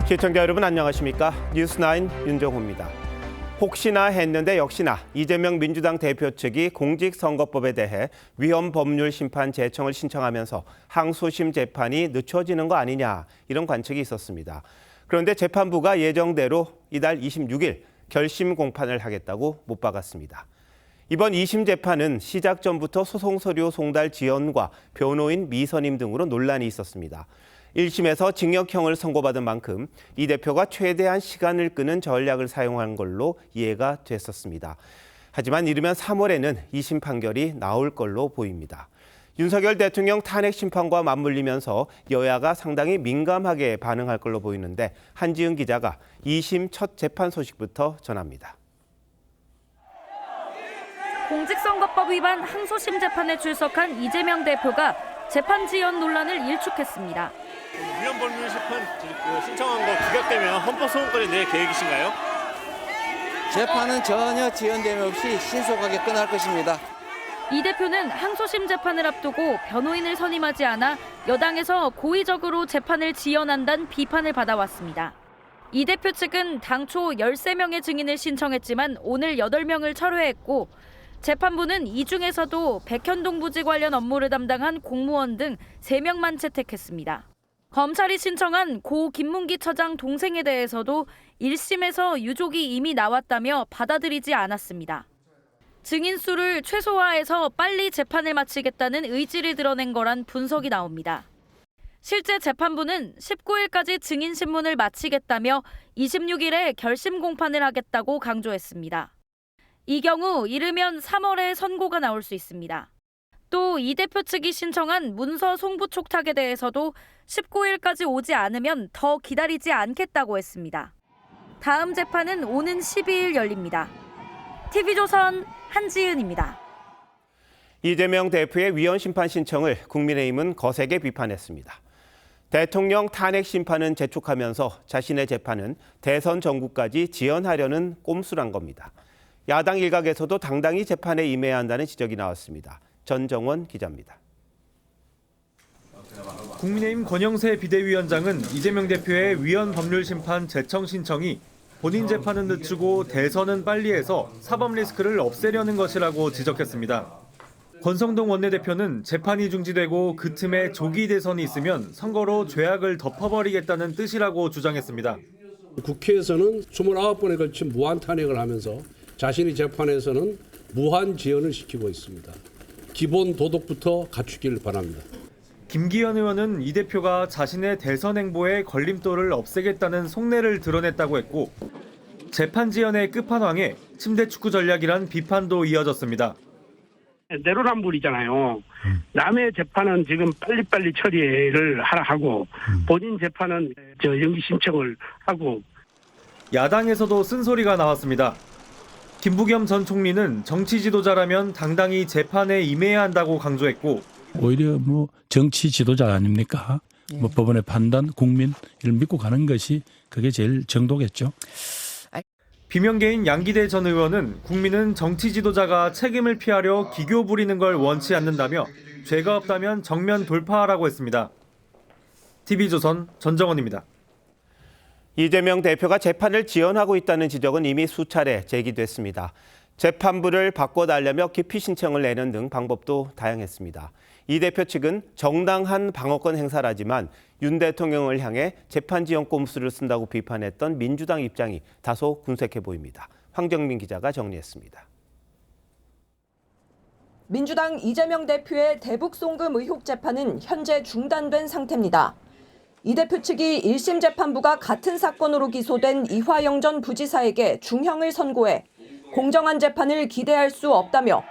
시청자 여러분 안녕하십니까? 뉴스9 윤정호입니다. 혹시나 했는데 역시나 이재명 민주당 대표 측이 공직선거법에 대해 위헌 법률 심판 제청을 신청하면서 항소심 재판이 늦춰지는 거 아니냐 이런 관측이 있었습니다. 그런데 재판부가 예정대로 이달 26일 결심 공판을 하겠다고 못 박았습니다. 이번 2심 재판은 시작 전부터 소송 서류 송달 지연과 변호인 미선임 등으로 논란이 있었습니다. 1심에서 징역형을 선고받은 만큼 이 대표가 최대한 시간을 끄는 전략을 사용한 걸로 이해가 됐었습니다. 하지만 이르면 3월에는 2심 판결이 나올 걸로 보입니다. 윤석열 대통령 탄핵 심판과 맞물리면서 여야가 상당히 민감하게 반응할 걸로 보이는데 한지은 기자가 2심 첫 재판 소식부터 전합니다. 공직선거법 위반 항소심 재판에 출석한 이재명 대표가 재판 지연 논란을 일축했습니다. 위헌 법률 심판 신청한 거 기각되면 헌법소원까지 낼 계획이신가요? 재판은 전혀 지연됨 없이 신속하게 끝날 것입니다. 이 대표는 항소심 재판을 앞두고 변호인을 선임하지 않아 여당에서 고의적으로 재판을 지연한다는 비판을 받아왔습니다. 이 대표 측은 당초 13명의 증인을 신청했지만 오늘 8명을 철회했고 재판부는 이 중에서도 백현동 부지 관련 업무를 담당한 공무원 등 3명만 채택했습니다. 검찰이 신청한 고 김문기 처장 동생에 대해서도 1심에서 유족이 이미 나왔다며 받아들이지 않았습니다. 증인 수를 최소화해서 빨리 재판을 마치겠다는 의지를 드러낸 거란 분석이 나옵니다. 실제 재판부는 19일까지 증인 신문을 마치겠다며 26일에 결심 공판을 하겠다고 강조했습니다. 이 경우 이르면 3월에 선고가 나올 수 있습니다. 또 이 대표 측이 신청한 문서 송부 촉탁에 대해서도 19일까지 오지 않으면 더 기다리지 않겠다고 했습니다. 다음 재판은 오는 12일 열립니다. TV조선 한지은입니다. 이재명 대표의 위헌 심판 신청을 국민의힘은 거세게 비판했습니다. 대통령 탄핵 심판은 재촉하면서 자신의 재판은 대선 전국까지 지연하려는 꼼수란 겁니다. 야당 일각에서도 당당히 재판에 임해야 한다는 지적이 나왔습니다. 전정원 기자입니다. 국민의힘 권영세 비대위원장은 이재명 대표의 위헌 법률 심판 재청 신청이 본인 재판은 늦추고 대선은 빨리 해서 사법 리스크를 없애려는 것이라고 지적했습니다. 권성동 원내대표는 재판이 중지되고 그 틈에 조기 대선이 있으면 선거로 죄악을 덮어버리겠다는 뜻이라고 주장했습니다. 국회에서는 29번에 걸친 무한 탄핵을 하면서 자신의 재판에서는 무한 지연을 시키고 있습니다. 기본 도덕부터 갖추길 바랍니다. 김기현 의원은 이 대표가 자신의 대선 행보에 걸림돌을 없애겠다는 속내를 드러냈다고 했고 재판 지연의 끝판왕에 침대 축구 전략이란 비판도 이어졌습니다. 내로남불이잖아요. 남의 재판은 지금 빨리빨리 처리를 하라 하고 본인 재판은 연기 신청을 하고. 야당에서도 쓴소리가 나왔습니다. 김부겸 전 총리는 정치 지도자라면 당당히 재판에 임해야 한다고 강조했고 오히려 정치 지도자 아닙니까? 법원의 판단, 국민 이를 믿고 가는 것이 그게 제일 정도겠죠. 비명계인 양기대 전 의원은 국민은 정치 지도자가 책임을 피하려 기교 부리는 걸 원치 않는다며 죄가 없다면 정면 돌파하라고 했습니다. TV조선 전정원입니다. 이재명 대표가 재판을 지연하고 있다는 지적은 이미 수차례 제기됐습니다. 재판부를 바꿔달라며 기피 신청을 내는 등 방법도 다양했습니다. 이 대표 측은 정당한 방어권 행사라지만 윤 대통령을 향해 재판 지연 꼼수를 쓴다고 비판했던 민주당 입장이 다소 군색해 보입니다. 황정민 기자가 정리했습니다. 민주당 이재명 대표의 대북 송금 의혹 재판은 현재 중단된 상태입니다. 이 대표 측이 1심 재판부가 같은 사건으로 기소된 이화영 전 부지사에게 중형을 선고해 공정한 재판을 기대할 수 없다며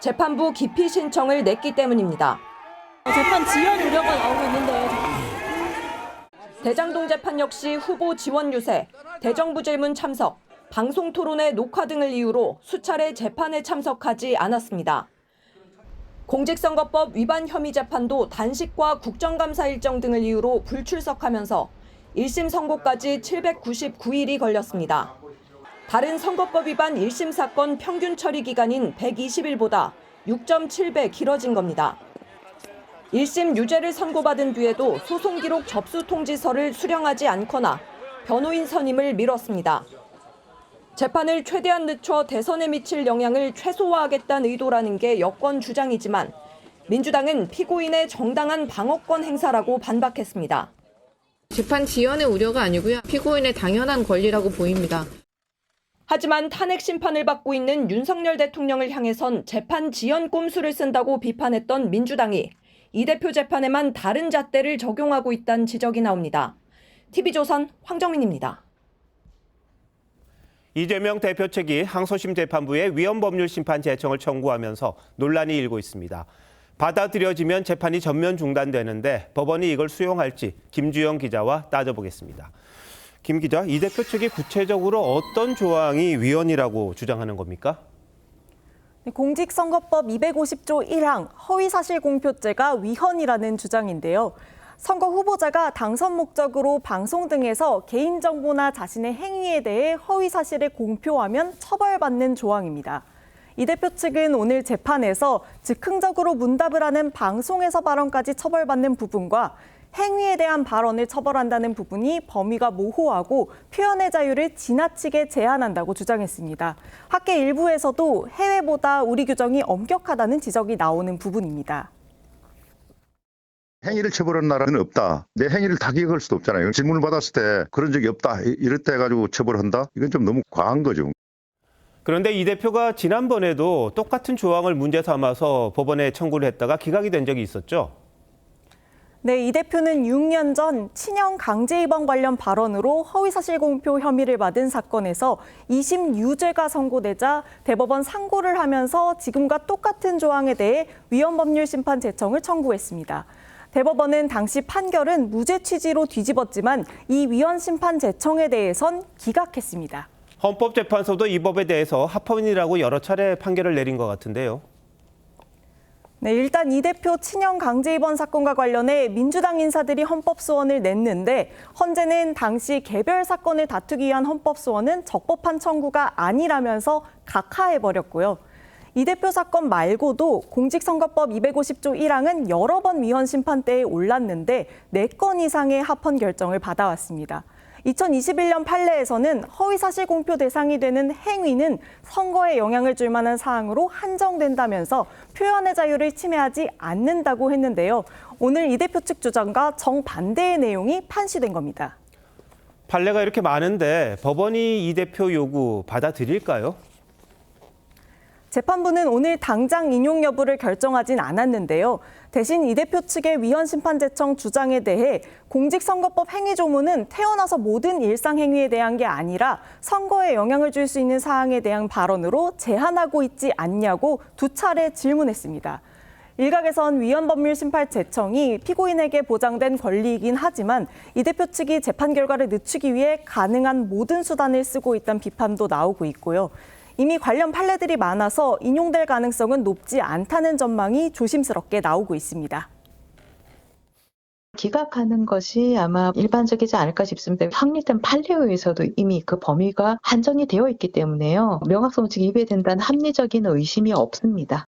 재판부 기피 신청을 냈기 때문입니다. 재판 지연 우려가 나오고 있는데. 대장동 재판 역시 후보 지원 유세, 대정부 질문 참석, 방송 토론회 녹화 등을 이유로 수차례 재판에 참석하지 않았습니다. 공직선거법 위반 혐의 재판도 단식과 국정감사 일정 등을 이유로 불출석하면서 1심 선고까지 799일이 걸렸습니다. 다른 선거법 위반 1심 사건 평균 처리 기간인 120일보다 6.7배 길어진 겁니다. 1심 유죄를 선고받은 뒤에도 소송 기록 접수 통지서를 수령하지 않거나 변호인 선임을 미뤘습니다. 재판을 최대한 늦춰 대선에 미칠 영향을 최소화하겠다는 의도라는 게 여권 주장이지만 민주당은 피고인의 정당한 방어권 행사라고 반박했습니다. 재판 지연의 우려가 아니고요. 피고인의 당연한 권리라고 보입니다. 하지만 탄핵 심판을 받고 있는 윤석열 대통령을 향해선 재판 지연 꼼수를 쓴다고 비판했던 민주당이 이 대표 재판에만 다른 잣대를 적용하고 있다는 지적이 나옵니다. TV조선 황정민입니다. 이재명 대표 측이 항소심 재판부에 위헌법률 심판 제청을 청구하면서 논란이 일고 있습니다. 받아들여지면 재판이 전면 중단되는데 법원이 이걸 수용할지 김주영 기자와 따져보겠습니다. 김 기자, 이 대표 측이 구체적으로 어떤 조항이 위헌이라고 주장하는 겁니까? 공직선거법 250조 1항 허위사실공표죄가 위헌이라는 주장인데요. 선거 후보자가 당선 목적으로 방송 등에서 개인정보나 자신의 행위에 대해 허위사실을 공표하면 처벌받는 조항입니다. 이 대표 측은 오늘 재판에서 즉흥적으로 문답을 하는 방송에서 발언까지 처벌받는 부분과 행위에 대한 발언을 처벌한다는 부분이 범위가 모호하고 표현의 자유를 지나치게 제한한다고 주장했습니다. 학계 일부에서도 해외보다 우리 규정이 엄격하다는 지적이 나오는 부분입니다. 행위를 처벌하는 나라는 없다. 내 행위를 다 기억할 수도 없잖아요. 질문을 받았을 때 그런 적이 없다. 이럴 때 가지고 처벌한다? 이건 좀 너무 과한 거죠. 그런데 이 대표가 지난번에도 똑같은 조항을 문제 삼아서 법원에 청구를 했다가 기각이 된 적이 있었죠? 네, 이 대표는 6년 전 친형 강제 입원 관련 발언으로 허위사실 공표 혐의를 받은 사건에서 2심 유죄가 선고되자 대법원 상고를 하면서 지금과 똑같은 조항에 대해 위헌법률 심판 제청을 청구했습니다. 대법원은 당시 판결은 무죄 취지로 뒤집었지만 이 위헌 심판 제청에 대해선 기각했습니다. 헌법재판소도 이 법에 대해서 합헌이라고 여러 차례 판결을 내린 것 같은데요. 네, 일단 이 대표 친형 강제 입원 사건과 관련해 민주당 인사들이 헌법소원을 냈는데 헌재는 당시 개별 사건을 다투기 위한 헌법소원은 적법한 청구가 아니라면서 각하해버렸고요. 이 대표 사건 말고도 공직선거법 250조 1항은 여러 번 위헌 심판대에 올랐는데 4건 이상의 합헌 결정을 받아왔습니다. 2021년 판례에서는 허위사실 공표 대상이 되는 행위는 선거에 영향을 줄 만한 사항으로 한정된다면서 표현의 자유를 침해하지 않는다고 했는데요. 오늘 이 대표 측 주장과 정반대의 내용이 판시된 겁니다. 판례가 이렇게 많은데 법원이 이 대표 요구 받아들일까요? 재판부는 오늘 당장 인용 여부를 결정하진 않았는데요. 대신 이 대표 측의 위헌 심판 제청 주장에 대해 공직선거법 행위조문은 태어나서 모든 일상 행위에 대한 게 아니라 선거에 영향을 줄 수 있는 사항에 대한 발언으로 제한하고 있지 않냐고 2차례 질문했습니다. 일각에선 위헌법률 심판 제청이 피고인에게 보장된 권리이긴 하지만 이 대표 측이 재판 결과를 늦추기 위해 가능한 모든 수단을 쓰고 있다는 비판도 나오고 있고요. 이미 관련 판례들이 많아서 인용될 가능성은 높지 않다는 전망이 조심스럽게 나오고 있습니다. 기각하는 것이 아마 일반적이지 않을까 싶습니다. 확립된 판례에 의해서도 이미 그 범위가 한정이 되어 있기 때문에요. 명확성칙이 위배된다는 합리적인 의심이 없습니다.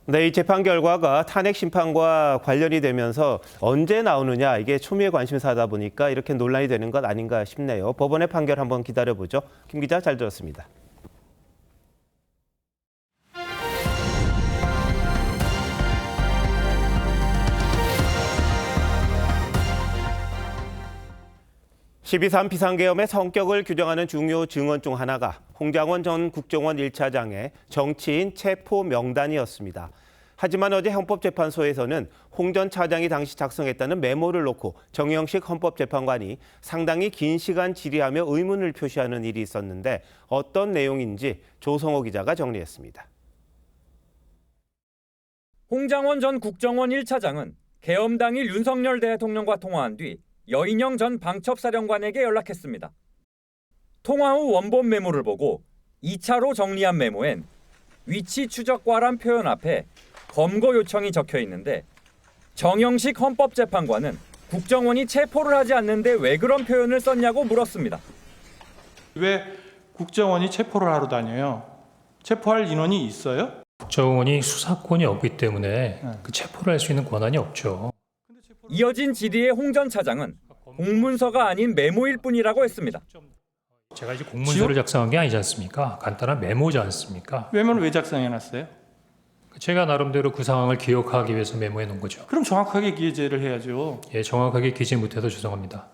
네, 이 재판 결과가 탄핵 심판과 관련이 되면서 언제 나오느냐 이게 초미의 관심사다 보니까 이렇게 논란이 되는 것 아닌가 싶네요. 법원의 판결 한번 기다려보죠. 김 기자 잘 들었습니다. (12.3) 비상계엄의 성격을 규정하는 중요 증언 중 하나가 홍장원 전 국정원 1차장의 정치인 체포 명단이었습니다. 하지만 어제 헌법재판소에서는 홍 전 차장이 당시 작성했다는 메모를 놓고 정영식 헌법재판관이 상당히 긴 시간 질의하며 의문을 표시하는 일이 있었는데 어떤 내용인지 조성호 기자가 정리했습니다. 홍장원 전 국정원 1차장은 계엄 당일 윤석열 대통령과 통화한 뒤 여인영 전 방첩사령관에게 연락했습니다. 통화 후 원본 메모를 보고 2차로 정리한 메모엔 위치 추적과란 표현 앞에 검거 요청이 적혀 있는데 정영식 헌법재판관은 국정원이 체포를 하지 않는데 왜 그런 표현을 썼냐고 물었습니다. 왜 국정원이 체포를 하러 다녀요? 체포할 인원이 있어요? 국정원이 수사권이 없기 때문에 그 체포를 할 수 있는 권한이 없죠. 이어진 질의에 홍 전 차장은 공문서가 아닌 메모일 뿐이라고 했습니다. 제가 이제 공문서를 작성한 게 아니지 않습니까? 간단한 메모지 않습니까? 메모는 왜 작성해놨어요? 제가 나름대로 그 상황을 기억하기 위해서 메모해 놓은 거죠. 그럼 정확하게 기재를 해야죠. 예, 정확하게 기재 못해서 죄송합니다.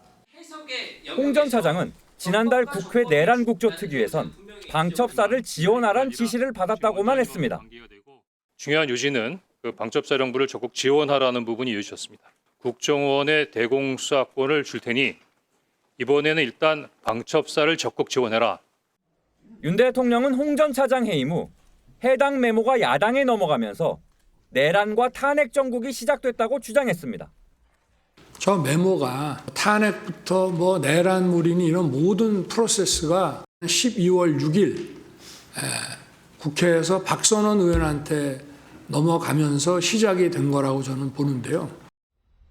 홍 전 차장은 지난달 국회 내란 국조특위에선 방첩사를 지원하란 지시를 받았다고만 했습니다. 중요한 요지는 그 방첩사령부를 적극 지원하라는 부분이 이어졌습니다. 국정원의 대공수사권을 줄 테니 이번에는 일단 방첩사를 적극 지원해라. 윤 대통령은 홍 전 차장 해임 후 해당 메모가 야당에 넘어가면서 내란과 탄핵 정국이 시작됐다고 주장했습니다. 저 메모가 탄핵부터 뭐 내란물이니 이런 모든 프로세스가 12월 6일 국회에서 박선원 의원한테 넘어가면서 시작이 된 거라고 저는 보는데요.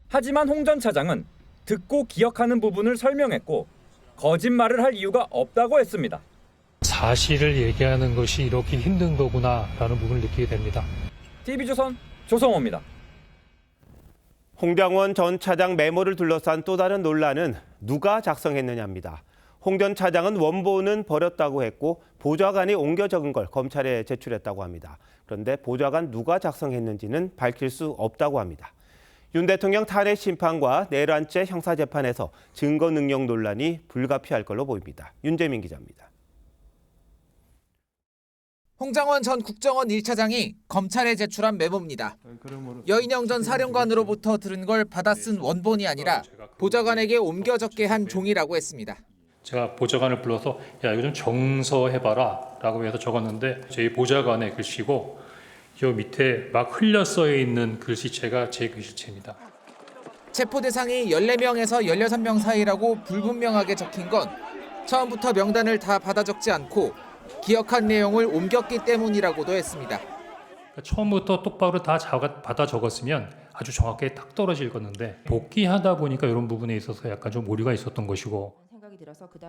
하지만 홍 전 차장은 듣고 기억하는 부분을 설명했고 거짓말을 할 이유가 없다고 했습니다. 사실을 얘기하는 것이 이렇게 힘든 거구나라는 부분을 느끼게 됩니다. TV조선 조성호입니다. 홍장원 전 차장 메모를 둘러싼 또 다른 논란은 누가 작성했느냐입니다. 홍 전 차장은 원본은 버렸다고 했고 보좌관이 옮겨 적은 걸 검찰에 제출했다고 합니다. 그런데 보좌관 누가 작성했는지는 밝힐 수 없다고 합니다. 윤 대통령 탄핵 심판과 내란죄 형사재판에서 증거 능력 논란이 불가피할 걸로 보입니다. 윤재민 기자입니다. 홍장원 전 국정원 1차장이 검찰에 제출한 메모입니다. 여인영 전 사령관으로부터 들은 걸 받아 쓴 원본이 아니라 보좌관에게 옮겨 적게 한 종이라고 했습니다. 제가 보좌관을 불러서 야 이거 좀 정서해봐라 라고 해서 적었는데 저희 보좌관의 글씨고 요 밑에 막 흘려 써 있는 글씨체가 제 글씨체입니다. 체포 대상이 14명에서 16명 사이라고 불분명하게 적힌 건 처음부터 명단을 다 받아 적지 않고 기억한 내용을 옮겼기 때문이라고도 했습니다. 처음부터 똑바로 다 받아 적었으면 아주 정확하게 딱 떨어질 건데 복귀하다 보니까 이런 부분에 있어서 약간 좀 오류가 있었던 것이고.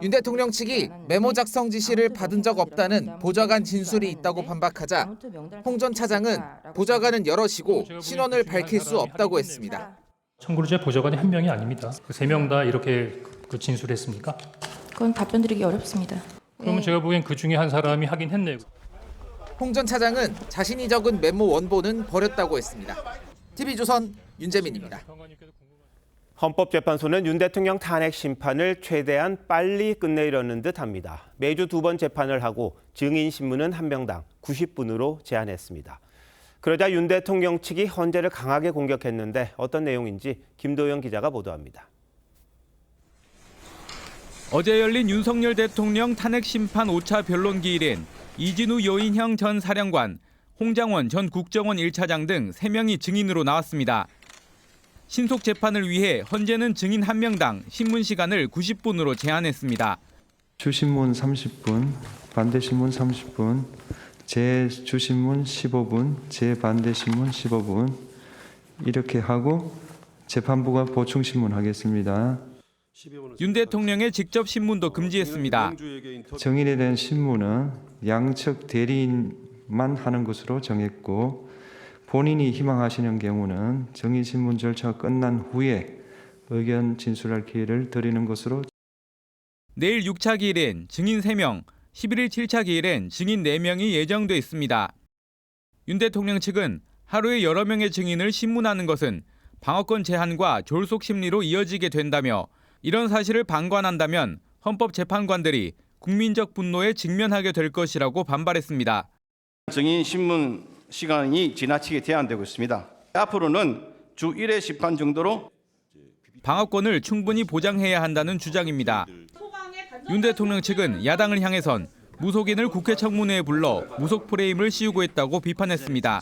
윤 대통령 측이 메모 작성 지시를 받은 적 없다는 보좌관 진술이 있다고 반박하자 홍 전 차장은 보좌관은 여럿이고 신원을 밝힐 수 없다고 했습니다. 참고로 제 보좌관이 한 명이 아닙니다. 그 3명 다 이렇게 진술했습니까? 그건 답변드리기 어렵습니다. 그러면 제가 보기엔 그 중에 한 사람이 하긴 했네요. 홍 전 차장은 자신이 적은 메모 원본은 버렸다고 했습니다. TV조선 윤재민입니다. 헌법재판소는 윤 대통령 탄핵 심판을 최대한 빨리 끝내려는 듯합니다. 매주 2번 재판을 하고 증인 신문은 1명당 90분으로 제한했습니다. 그러자 윤 대통령 측이 헌재를 강하게 공격했는데 어떤 내용인지 김도영 기자가 보도합니다. 어제 열린 윤석열 대통령 탄핵 심판 5차 변론 기일엔 이진우 여인형 전 사령관, 홍장원 전 국정원 1차장 등 3명이 증인으로 나왔습니다. 신속 재판을 위해 헌재는 증인 1명당 신문 시간을 90분으로 제한했습니다. 주신문 30분, 반대신문 30분, 재주신문 15분, 재반대신문 15분 이렇게 하고 재판부가 보충신문하겠습니다. 윤 대통령의 직접 신문도 금지했습니다. 정인에 대한 신문은 양측 대리인만 하는 것으로 정했고 본인이 희망하시는 경우는 정인 신문 절차가 끝난 후에 의견 진술할 기회를 드리는 것으로. 내일 6차 기일엔 증인 3명, 11일 7차 기일엔 증인 4명이 예정돼 있습니다. 윤 대통령 측은 하루에 여러 명의 증인을 신문하는 것은 방어권 제한과 졸속 심리로 이어지게 된다며 이런 사실을 방관한다면 헌법재판관들이 국민적 분노에 직면하게 될 것이라고 반발했습니다. 증인 신문 시간이 지나치게 제한되고 있습니다. 앞으로는 주 1회 심판 정도로 방어권을 충분히 보장해야 한다는 주장입니다. 윤 대통령 측은 야당을 향해선 무속인을 국회 청문회에 불러 무속 프레임을 씌우고 있다고 비판했습니다.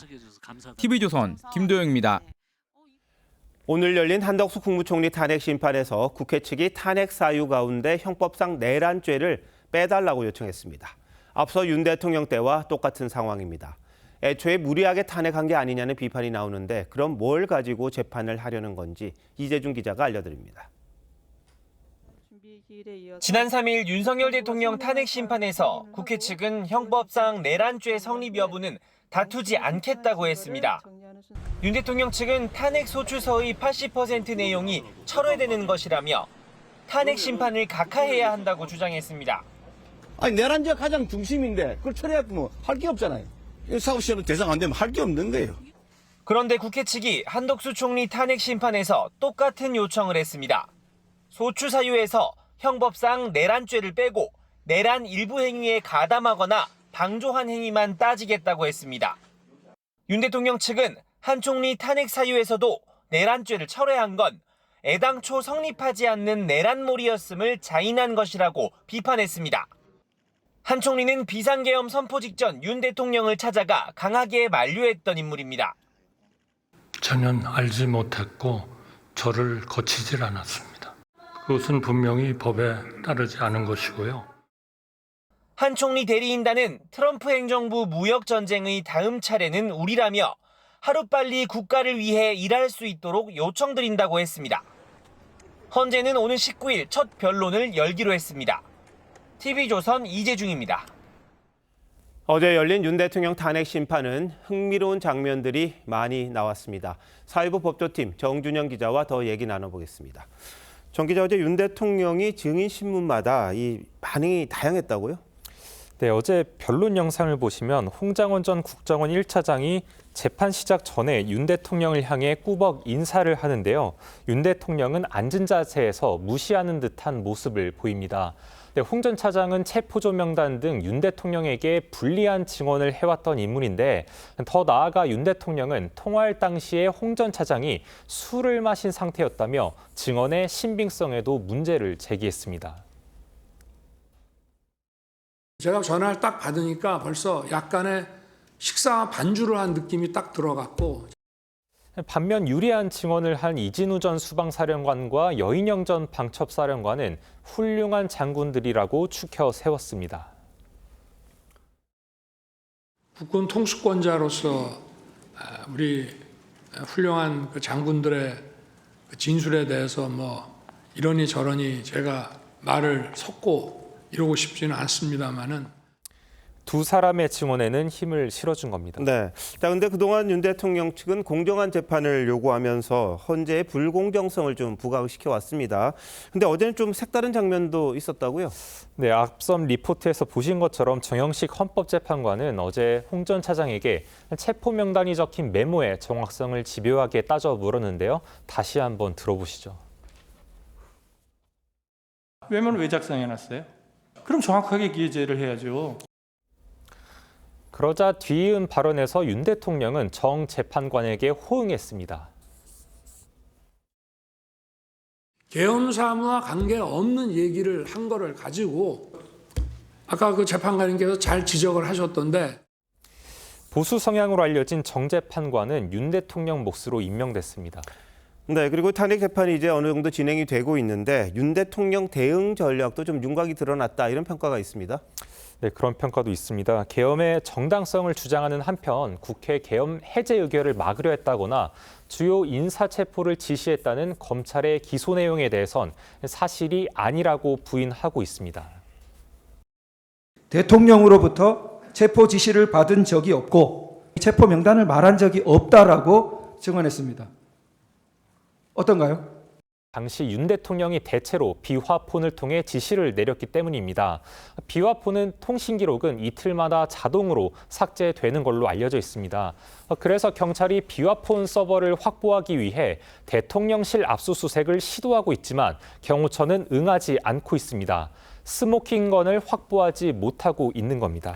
TV조선 김도영입니다. 오늘 열린 한덕수 국무총리 탄핵 심판에서 국회 측이 탄핵 사유 가운데 형법상 내란죄를 빼달라고 요청했습니다. 앞서 윤 대통령 때와 똑같은 상황입니다. 애초에 무리하게 탄핵한 게 아니냐는 비판이 나오는데 그럼 뭘 가지고 재판을 하려는 건지 이재준 기자가 알려드립니다. 지난 3일 윤석열 대통령 탄핵 심판에서 국회 측은 형법상 내란죄 성립 여부는 다투지 않겠다고 했습니다. 윤 대통령 측은 탄핵 소추서의 80% 내용이 철회되는 것이라며 탄핵 심판을 각하해야 한다고 주장했습니다. 아니 내란죄 가장 중심인데 그걸 처리해도 뭐 할 게 없잖아요. 사법시험은 대상 안 되면 할 게 없는 거예요. 그런데 국회 측이 한덕수 총리 탄핵 심판에서 똑같은 요청을 했습니다. 소추 사유에서 형법상 내란죄를 빼고 내란 일부 행위에 가담하거나 방조한 행위만 따지겠다고 했습니다. 윤 대통령 측은 한 총리 탄핵 사유에서도 내란죄를 철회한 건 애당초 성립하지 않는 내란몰이였음을 자인한 것이라고 비판했습니다. 한 총리는 비상계엄 선포 직전 윤 대통령을 찾아가 강하게 만류했던 인물입니다. 전혀 알지 못했고 저를 거치질 않았습니다. 그것은 분명히 법에 따르지 않은 것이고요. 한 총리 대리인단은 트럼프 행정부 무역 전쟁의 다음 차례는 우리라며 하루빨리 국가를 위해 일할 수 있도록 요청드린다고 했습니다. 헌재는 오는 19일 첫 변론을 열기로 했습니다. TV조선 이재중입니다. 어제 열린 윤 대통령 탄핵 심판은 흥미로운 장면들이 많이 나왔습니다. 사회부 법조팀 정준영 기자와 더 얘기 나눠보겠습니다. 정 기자, 어제 윤 대통령이 증인 신문마다 이 반응이 다양했다고요? 네, 어제 변론 영상을 보시면 홍장원 전 국정원 1차장이 재판 시작 전에 윤 대통령을 향해 꾸벅 인사를 하는데요. 윤 대통령은 앉은 자세에서 무시하는 듯한 모습을 보입니다. 네, 홍 전 차장은 체포조 명단 등 윤 대통령에게 불리한 증언을 해왔던 인물인데 더 나아가 윤 대통령은 통화할 당시에 홍 전 차장이 술을 마신 상태였다며 증언의 신빙성에도 문제를 제기했습니다. 제가 전화를 딱 받으니까 벌써 약간의 식사 반주를 한 느낌이 딱 들어갔고, 반면 유리한 증언을 한 이진우 전 수방사령관과 여인영 전 방첩사령관은 훌륭한 장군들이라고 추켜 세웠습니다. 국군 통수권자로서 우리 훌륭한 그 장군들의 진술에 대해서 뭐 이러니 저러니 제가 말을 섞고 이러고 싶지는 않습니다만은 두 사람의 증언에는 힘을 실어준 겁니다. 네. 자, 근데 그동안 윤 대통령 측은 공정한 재판을 요구하면서 헌재의 불공정성을 좀 부각을 시켜왔습니다. 근데 어제는 좀 색다른 장면도 있었다고요? 네, 앞선 리포트에서 보신 것처럼 정영식 헌법재판관은 어제 홍 전 차장에게 체포 명단이 적힌 메모의 정확성을 집요하게 따져 물었는데요. 다시 한번 들어보시죠. 메모를 왜 작성해놨어요? 그럼 정확하게 기재를 해야죠. 그러자 뒤이은 발언에서 윤 대통령은 정 재판관에게 호응했습니다. 계엄 사무와 관계없는 얘기를 한 거를 가지고 아까 그 재판관님께서 잘 지적을 하셨던데, 보수 성향으로 알려진 정 재판관은 윤 대통령 몫으로 임명됐습니다. 네, 그리고 탄핵 재판이 이제 어느 정도 진행이 되고 있는데 윤 대통령 대응 전략도 좀 윤곽이 드러났다, 이런 평가가 있습니다. 네, 그런 평가도 있습니다. 계엄의 정당성을 주장하는 한편 국회 계엄 해제 의결을 막으려 했다거나 주요 인사체포를 지시했다는 검찰의 기소 내용에 대해선 사실이 아니라고 부인하고 있습니다. 대통령으로부터 체포 지시를 받은 적이 없고 체포 명단을 말한 적이 없다라고 증언했습니다. 어떤가요? 당시 윤 대통령이 대체로 비화폰을 통해 지시를 내렸기 때문입니다. 비화폰은 통신 기록은 이틀마다 자동으로 삭제되는 걸로 알려져 있습니다. 그래서 경찰이 비화폰 서버를 확보하기 위해 대통령실 압수수색을 시도하고 있지만 경호처는 응하지 않고 있습니다. 스모킹건을 확보하지 못하고 있는 겁니다.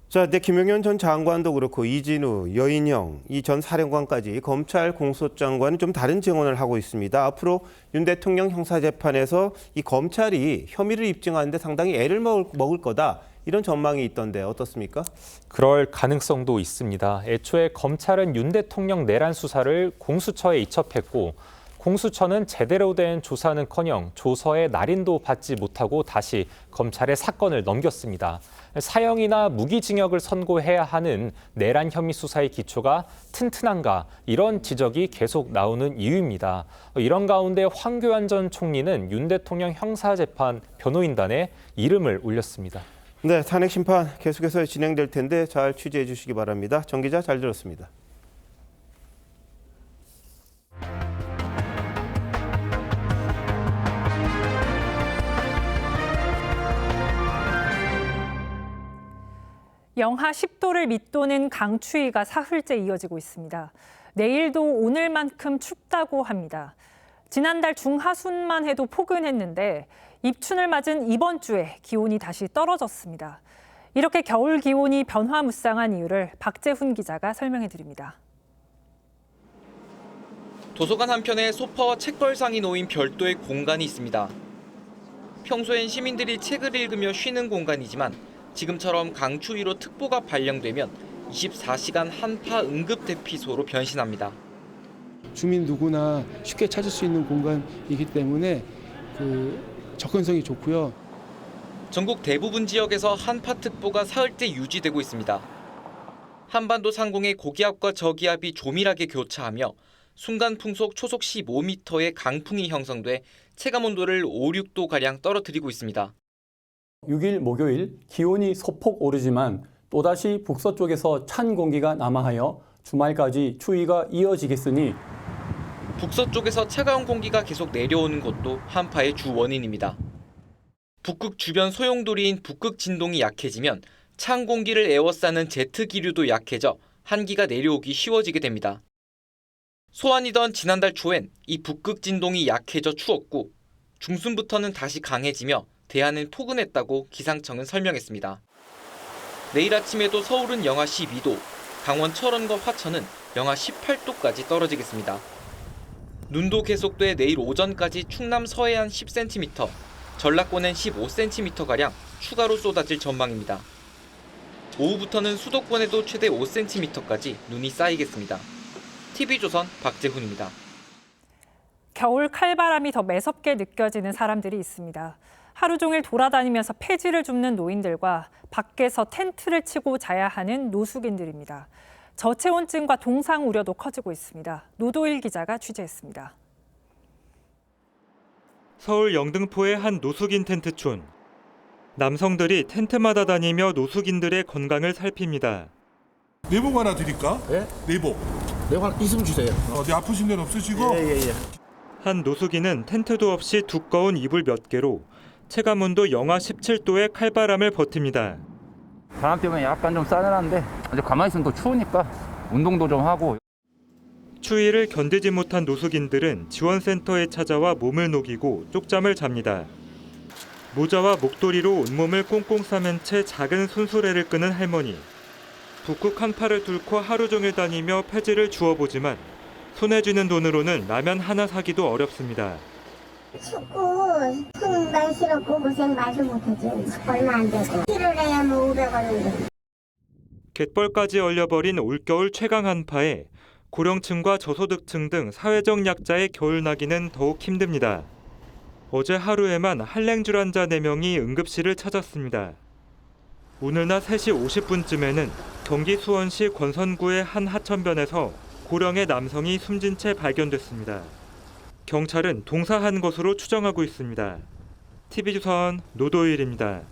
자, 근데 김용현 전 장관도 그렇고 이진우, 여인영, 이 전 사령관까지 검찰 공소장과는 좀 다른 증언을 하고 있습니다. 앞으로 윤 대통령 형사재판에서 이 검찰이 혐의를 입증하는데 상당히 애를 먹을 거다, 이런 전망이 있던데 어떻습니까? 그럴 가능성도 있습니다. 애초에 검찰은 윤 대통령 내란 수사를 공수처에 이첩했고 공수처는 제대로 된 조사는커녕 조서의 날인도 받지 못하고 다시 검찰에 사건을 넘겼습니다. 사형이나 무기징역을 선고해야 하는 내란 혐의 수사의 기초가 튼튼한가, 이런 지적이 계속 나오는 이유입니다. 이런 가운데 황교안 전 총리는 윤 대통령 형사재판 변호인단에 이름을 올렸습니다. 네, 탄핵 심판 계속해서 진행될 텐데 잘 취재해 주시기 바랍니다. 정 기자, 잘 들었습니다. 영하 10도를 밑도는 강추위가 사흘째 이어지고 있습니다. 내일도 오늘만큼 춥다고 합니다. 지난달 중하순만 해도 포근했는데 입춘을 맞은 이번 주에 기온이 다시 떨어졌습니다. 이렇게 겨울 기온이 변화무쌍한 이유를 박재훈 기자가 설명해 드립니다. 도서관 한편에 소파와 책걸상이 놓인 별도의 공간이 있습니다. 평소엔 시민들이 책을 읽으며 쉬는 공간이지만 지금처럼 강추위로 특보가 발령되면 24시간 한파 응급 대피소로 변신합니다. 주민 누구나 쉽게 찾을 수 있는 공간이기 때문에 접근성이 좋고요. 전국 대부분 지역에서 한파특보가 사흘째 유지되고 있습니다. 한반도 상공의 고기압과 저기압이 조밀하게 교차하며 순간 풍속 초속 15m의 강풍이 형성돼 체감온도를 5, 6도가량 떨어뜨리고 있습니다. 6일 목요일 기온이 소폭 오르지만 또다시 북서쪽에서 찬 공기가 남하하여 주말까지 추위가 이어지겠으니 북서쪽에서 차가운 공기가 계속 내려오는 것도 한파의 주 원인입니다. 북극 주변 소용돌이인 북극 진동이 약해지면 찬 공기를 에워싸는 제트 기류도 약해져 한기가 내려오기 쉬워지게 됩니다. 소환이던 지난달 초엔 이 북극 진동이 약해져 추웠고 중순부터는 다시 강해지며 대하는 포근했다고 기상청은 설명했습니다. 내일 아침에도 서울은 영하 12도, 강원 철원과 화천은 영하 18도까지 떨어지겠습니다. 눈도 계속돼 내일 오전까지 충남 서해안 10cm, 전라권엔 15cm가량 추가로 쏟아질 전망입니다. 오후부터는 수도권에도 최대 5cm까지 눈이 쌓이겠습니다. TV조선 박재훈입니다. 겨울 칼바람이 더 매섭게 느껴지는 사람들이 있습니다. 하루 종일 돌아다니면서 폐지를 줍는 노인들과 밖에서 텐트를 치고 자야 하는 노숙인들입니다. 저체온증과 동상 우려도 커지고 있습니다. 노도일 기자가 취재했습니다. 서울 영등포의 한 노숙인 텐트촌. 남성들이 텐트마다 다니며 노숙인들의 건강을 살핍니다. 내복 하나 드릴까? 네? 내복. 내복 하나 있으면 주세요. 어디 아프신 데는 없으시고? 예. 한 노숙인은 텐트도 없이 두꺼운 이불 몇 개로 체감온도 영하 17도의 칼바람을 버팁니다. 바람 때문에 약간 좀 싸늘한데 이제 가만히 있으면 또 추우니까 운동도 좀 하고. 추위를 견디지 못한 노숙인들은 지원센터에 찾아와 몸을 녹이고 쪽잠을 잡니다. 모자와 목도리로 온몸을 꽁꽁 싸맨 채 작은 손수레를 끄는 할머니. 북극 한파를 뚫고 하루 종일 다니며 폐지를 주워보지만 손에 쥐는 돈으로는 라면 하나 사기도 어렵습니다. 춥고 손만 싫었고 고생 마저 못하지. 얼마 안 되고. 일을 해야 뭐 500원인데. 갯벌까지 얼려버린 올겨울 최강 한파에 고령층과 저소득층 등 사회적 약자의 겨울나기는 더욱 힘듭니다. 어제 하루에만 한랭줄 환자 4명이 응급실을 찾았습니다. 오늘 낮 3시 50분쯤에는 경기 수원시 권선구의 한 하천변에서 고령의 남성이 숨진 채 발견됐습니다. 경찰은 동사한 것으로 추정하고 있습니다. TV조선 노도일입니다.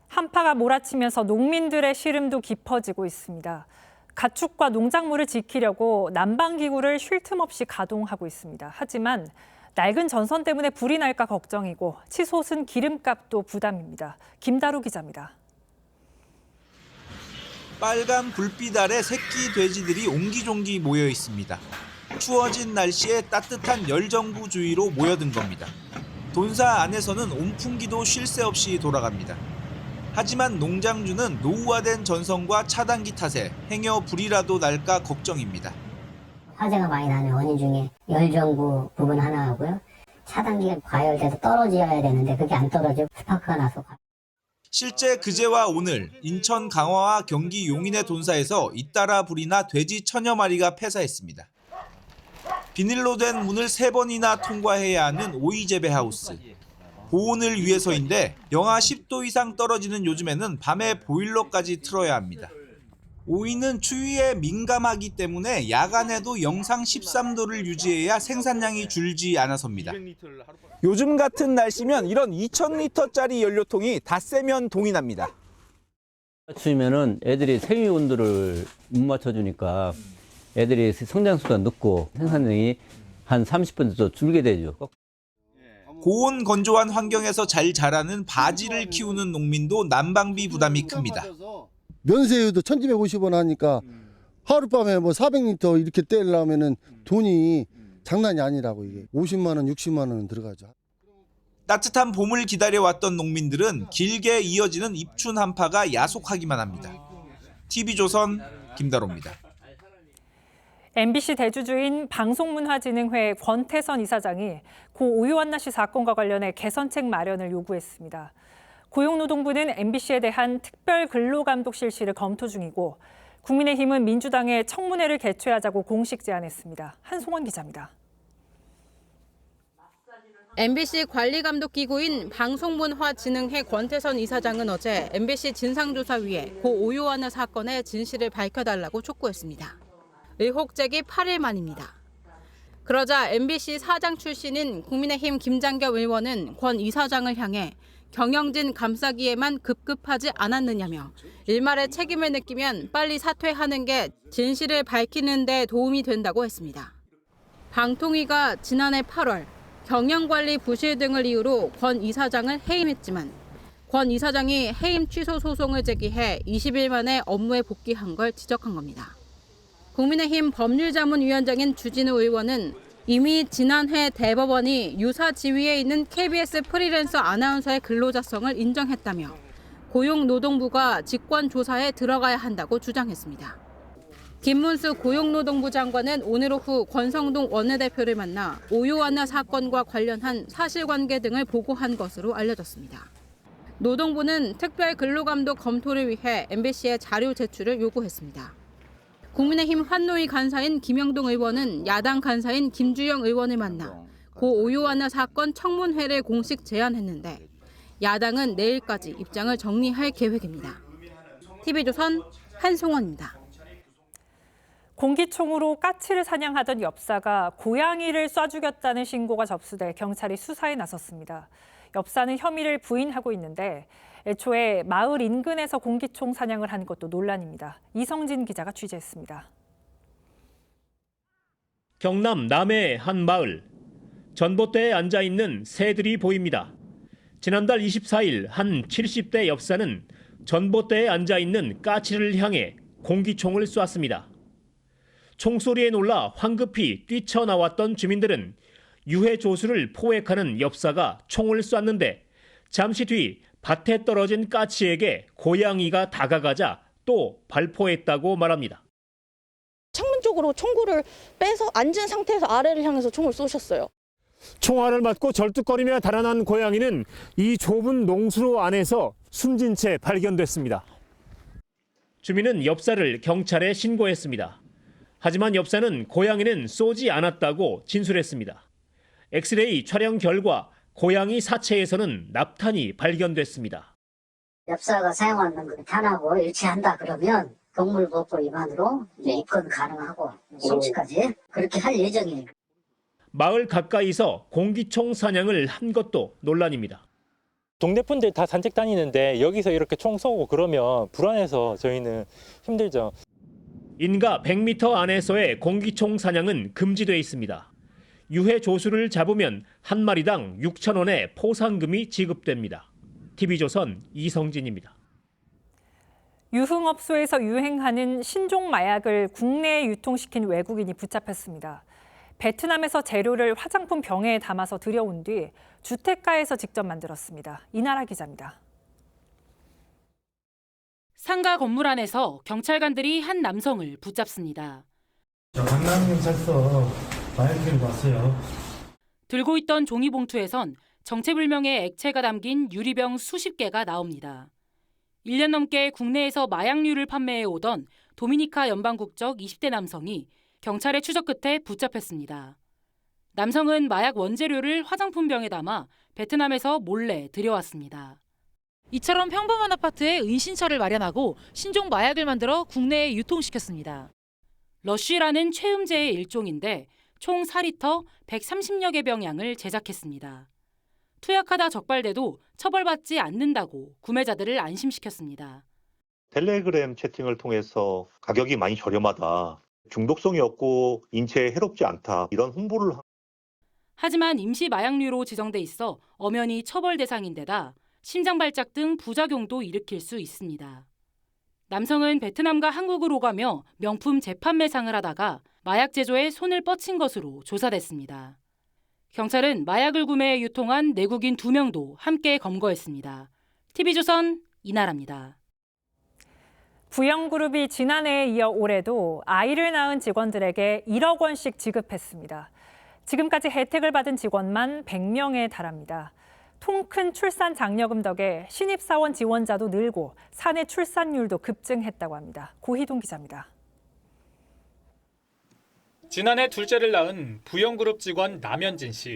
한파가 몰아치면서 농민들의 시름도 깊어지고 있습니다. 가축과 농작물을 지키려고 난방기구를 쉴 틈 없이 가동하고 있습니다. 하지만 낡은 전선 때문에 불이 날까 걱정이고 치솟은 기름값도 부담입니다. 김다루 기자입니다. 빨간 불빛 아래 새끼 돼지들이 옹기종기 모여 있습니다. 추워진 날씨에 따뜻한 열정부 주위로 모여든 겁니다. 돈사 안에서는 온풍기도 쉴 새 없이 돌아갑니다. 하지만 농장주는 노후화된 전선과 차단기 탓에 행여 불이라도 날까 걱정입니다. 화재가 많이 나는 원인 중에 열정부 부분 하나 하고요. 차단기가 과열돼서 떨어져야 되는데 그게 안 떨어지고 스파크가 나서. 실제 그제와 오늘 인천 강화와 경기 용인의 돈사에서 잇따라 불이 나 돼지 1000여 마리가 폐사했습니다. 비닐로 된 문을 3번이나 통과해야 하는 오이 재배 하우스. 보온을 위해서인데 영하 10도 이상 떨어지는 요즘에는 밤에 보일러까지 틀어야 합니다. 오이는 추위에 민감하기 때문에 야간에도 영상 13도를 유지해야 생산량이 줄지 않아서입니다. 요즘 같은 날씨면 이런 2000리터짜리 연료통이 닷새면 동이 납니다. 추우면은 애들이 생育온도를 못 맞춰주니까 애들이 성장수가 늦고 생산량이 한 30% 정도 줄게 되죠. 고온 건조한 환경에서 잘 자라는 바지를 키우는 농민도 난방비 부담이 큽니다. 면세유도 1,250원 하니까 하룻밤에 뭐 400리터 이렇게 떼려면은 돈이 장난이 아니라고 이게 50만 원, 60만 원은 들어가죠. 따뜻한 봄을 기다려왔던 농민들은 길게 이어지는 입춘 한파가 야속하기만 합니다. TV조선 김다로입니다. MBC 대주주인 방송문화진흥회 권태선 이사장이 고 오유완나 씨 사건과 관련해 개선책 마련을 요구했습니다. 고용노동부는 MBC에 대한 특별 근로감독 실시를 검토 중이고 국민의힘은 민주당에 청문회를 개최하자고 공식 제안했습니다. 한송원 기자입니다. MBC 관리감독기구인 방송문화진흥회 권태선 이사장은 어제 MBC 진상조사위에 고 오유완나 사건의 진실을 밝혀달라고 촉구했습니다. 의혹 제기 8일 만입니다. 그러자 MBC 사장 출신인 국민의힘 김장겸 의원은 권 이사장을 향해 경영진 감싸기에만 급급하지 않았느냐며 일말의 책임을 느끼면 빨리 사퇴하는 게 진실을 밝히는 데 도움이 된다고 했습니다. 방통위가 지난해 8월 경영관리 부실 등을 이유로 권 이사장을 해임했지만 권 이사장이 해임 취소 소송을 제기해 20일 만에 업무에 복귀한 걸 지적한 겁니다. 국민의힘 법률자문위원장인 주진우 의원은 이미 지난해 대법원이 유사 지위에 있는 KBS 프리랜서 아나운서의 근로자성을 인정했다며 고용노동부가 직권조사에 들어가야 한다고 주장했습니다. 김문수 고용노동부 장관은 오늘 오후 권성동 원내대표를 만나 오유완나 사건과 관련한 사실관계 등을 보고한 것으로 알려졌습니다. 노동부는 특별 근로감독 검토를 위해 MBC에 자료 제출을 요구했습니다. 국민의힘 환노위 간사인 김영동 의원은 야당 간사인 김주영 의원을 만나 고 오유완나 사건 청문회를 공식 제안했는데 야당은 내일까지 입장을 정리할 계획입니다. TV조선 한송원입니다. 공기총으로 까치를 사냥하던 엽사가 고양이를 쏴 죽였다는 신고가 접수돼 경찰이 수사에 나섰습니다. 엽사는 혐의를 부인하고 있는데 애초에 마을 인근에서 공기총 사냥을 한 것도 논란입니다. 이성진 기자가 취재했습니다. 경남 남해의 한 마을. 전봇대에 앉아있는 새들이 보입니다. 지난달 24일 한 70대 엽사는 전봇대에 앉아있는 까치를 향해 공기총을 쐈습니다. 총소리에 놀라 황급히 뛰쳐나왔던 주민들은 유해 조수를 포획하는 엽사가 총을 쐈는데 잠시 뒤 밭에 떨어진 까치에게 고양이가 다가가자 또 발포했다고 말합니다. 창문 쪽으로 총구를 빼서 앉은 상태에서 아래를 향해서 총을 쏘셨어요. 총알을 맞고 절뚝거리며 달아난 고양이는 이 좁은 농수로 안에서 숨진 채 발견됐습니다. 주민은 엽사를 경찰에 신고했습니다. 하지만 엽사는 고양이는 쏘지 않았다고 진술했습니다. 엑스레이 촬영 결과 고양이 사체에서는 납탄이 발견됐습니다. 엽사가 사용하는 그 탄하고 일치한다 그러면 동물보호법 위반으로 입건 가능하고 송치까지 그렇게 할 예정이에요. 마을 가까이서 공기총 사냥을 한 것도 논란입니다. 동네 분들 다 산책 다니는데 여기서 이렇게 총 쏘고 그러면 불안해서 저희는 힘들죠. 인가 100m 안에서의 공기총 사냥은 금지돼 있습니다. 유해 조수를 잡으면 한 마리당 6,000원의 포상금이 지급됩니다. TV조선 이성진입니다. 유흥업소에서 유행하는 신종 마약을 국내에 유통시킨 외국인이 붙잡혔습니다. 베트남에서 재료를 화장품 병에 담아서 들여온 뒤 주택가에서 직접 만들었습니다. 이나라 기자입니다. 상가 건물 안에서 경찰관들이 한 남성을 붙잡습니다. 강남경찰서 마약 들고 왔어요. 들고 있던 종이봉투에선 정체불명의 액체가 담긴 유리병 수십 개가 나옵니다. 1년 넘게 국내에서 마약류를 판매해 오던 도미니카 연방국적 20대 남성이 경찰의 추적 끝에 붙잡혔습니다. 남성은 마약 원재료를 화장품병에 담아 베트남에서 몰래 들여왔습니다. 이처럼 평범한 아파트에 은신처를 마련하고 신종 마약을 만들어 국내에 유통시켰습니다. 러쉬라는 최음제의 일종인데 총 4리터 130여 개 병량을 제작했습니다. 투약하다 적발돼도 처벌받지 않는다고 구매자들을 안심시켰습니다. 텔레그램 채팅을 통해서 가격이 많이 저렴하다, 중독성이 없고 인체에 해롭지 않다, 이런 홍보를 하지만 임시 마약류로 지정돼 있어 엄연히 처벌 대상인데다 심장 발작 등 부작용도 일으킬 수 있습니다. 남성은 베트남과 한국을 오가며 명품 재판매상을 하다가 마약 제조에 손을 뻗친 것으로 조사됐습니다. 경찰은 마약을 구매해 유통한 내국인 2명도 함께 검거했습니다. TV조선 이나라입니다. 부영그룹이 지난해에 이어 올해도 아이를 낳은 직원들에게 1억 원씩 지급했습니다. 지금까지 혜택을 받은 직원만 100명에 달합니다. 통큰 출산 장려금 덕에 신입사원 지원자도 늘고 사내 출산율도 급증했다고 합니다. 고희동 기자입니다. 지난해 둘째를 낳은 부영그룹 직원 남현진 씨.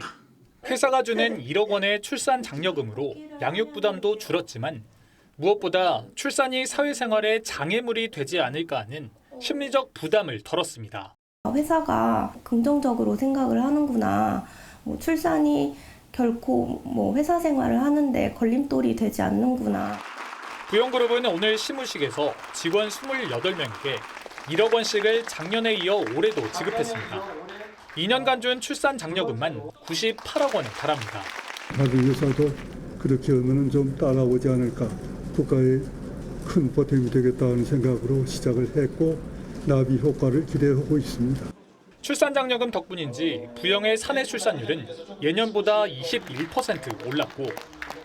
회사가 주는 1억 원의 출산 장려금으로 양육 부담도 줄었지만 무엇보다 출산이 사회생활에 장애물이 되지 않을까 하는 심리적 부담을 덜었습니다. 회사가 긍정적으로 생각을 하는구나. 출산이 결코 회사 생활을 하는데 걸림돌이 되지 않는구나. 부영그룹은 오늘 시무식에서 직원 28명에게 1억 원씩을 작년에 이어 올해도 지급했습니다. 2년간 준 출산 장려금만 98억 원에 달합니다. 다른 회사도 그렇게 하면 좀 따라오지 않을까. 국가에 큰 보탬이 되겠다는 생각으로 시작을 했고 나비 효과를 기대하고 있습니다. 출산 장려금 덕분인지 부영의 사내 출산율은 예년보다 21% 올랐고